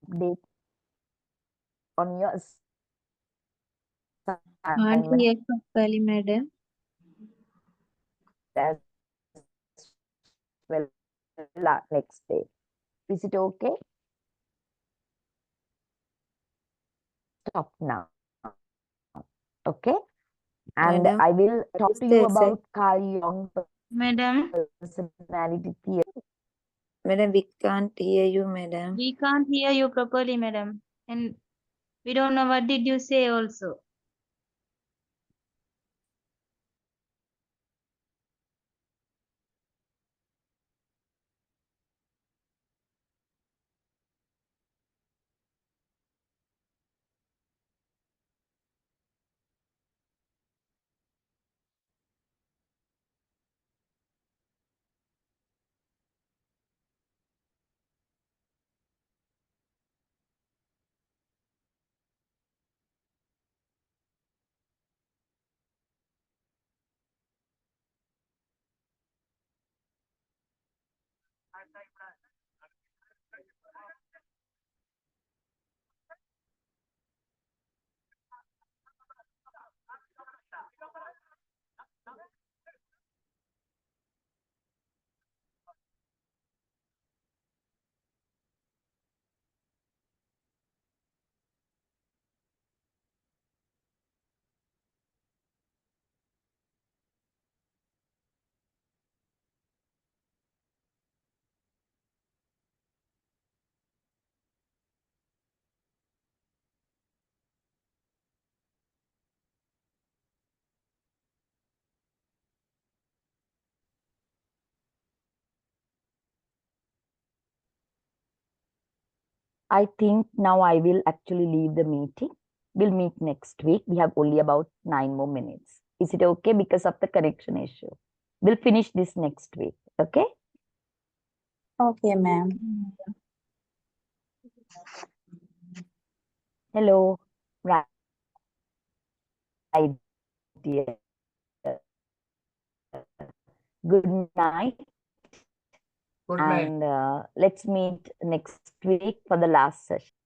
update on your Can't assignment hear properly, madam. as well next day. Is it okay? Stop now. Okay. And Madam, I will what talk is to the you exact? about Carl Jung Madam, personality theory. Madam, we can't hear you, madam. we can't hear you properly, madam. And we don't know what did you say also. I think now I will actually leave the meeting. We'll meet next week. We have only about 9 more minutes. Is it okay because of the connection issue? We'll finish this next week. Okay. Okay, ma'am. Hello. Right, dear. Good night. Good night. And let's meet next week for the last session.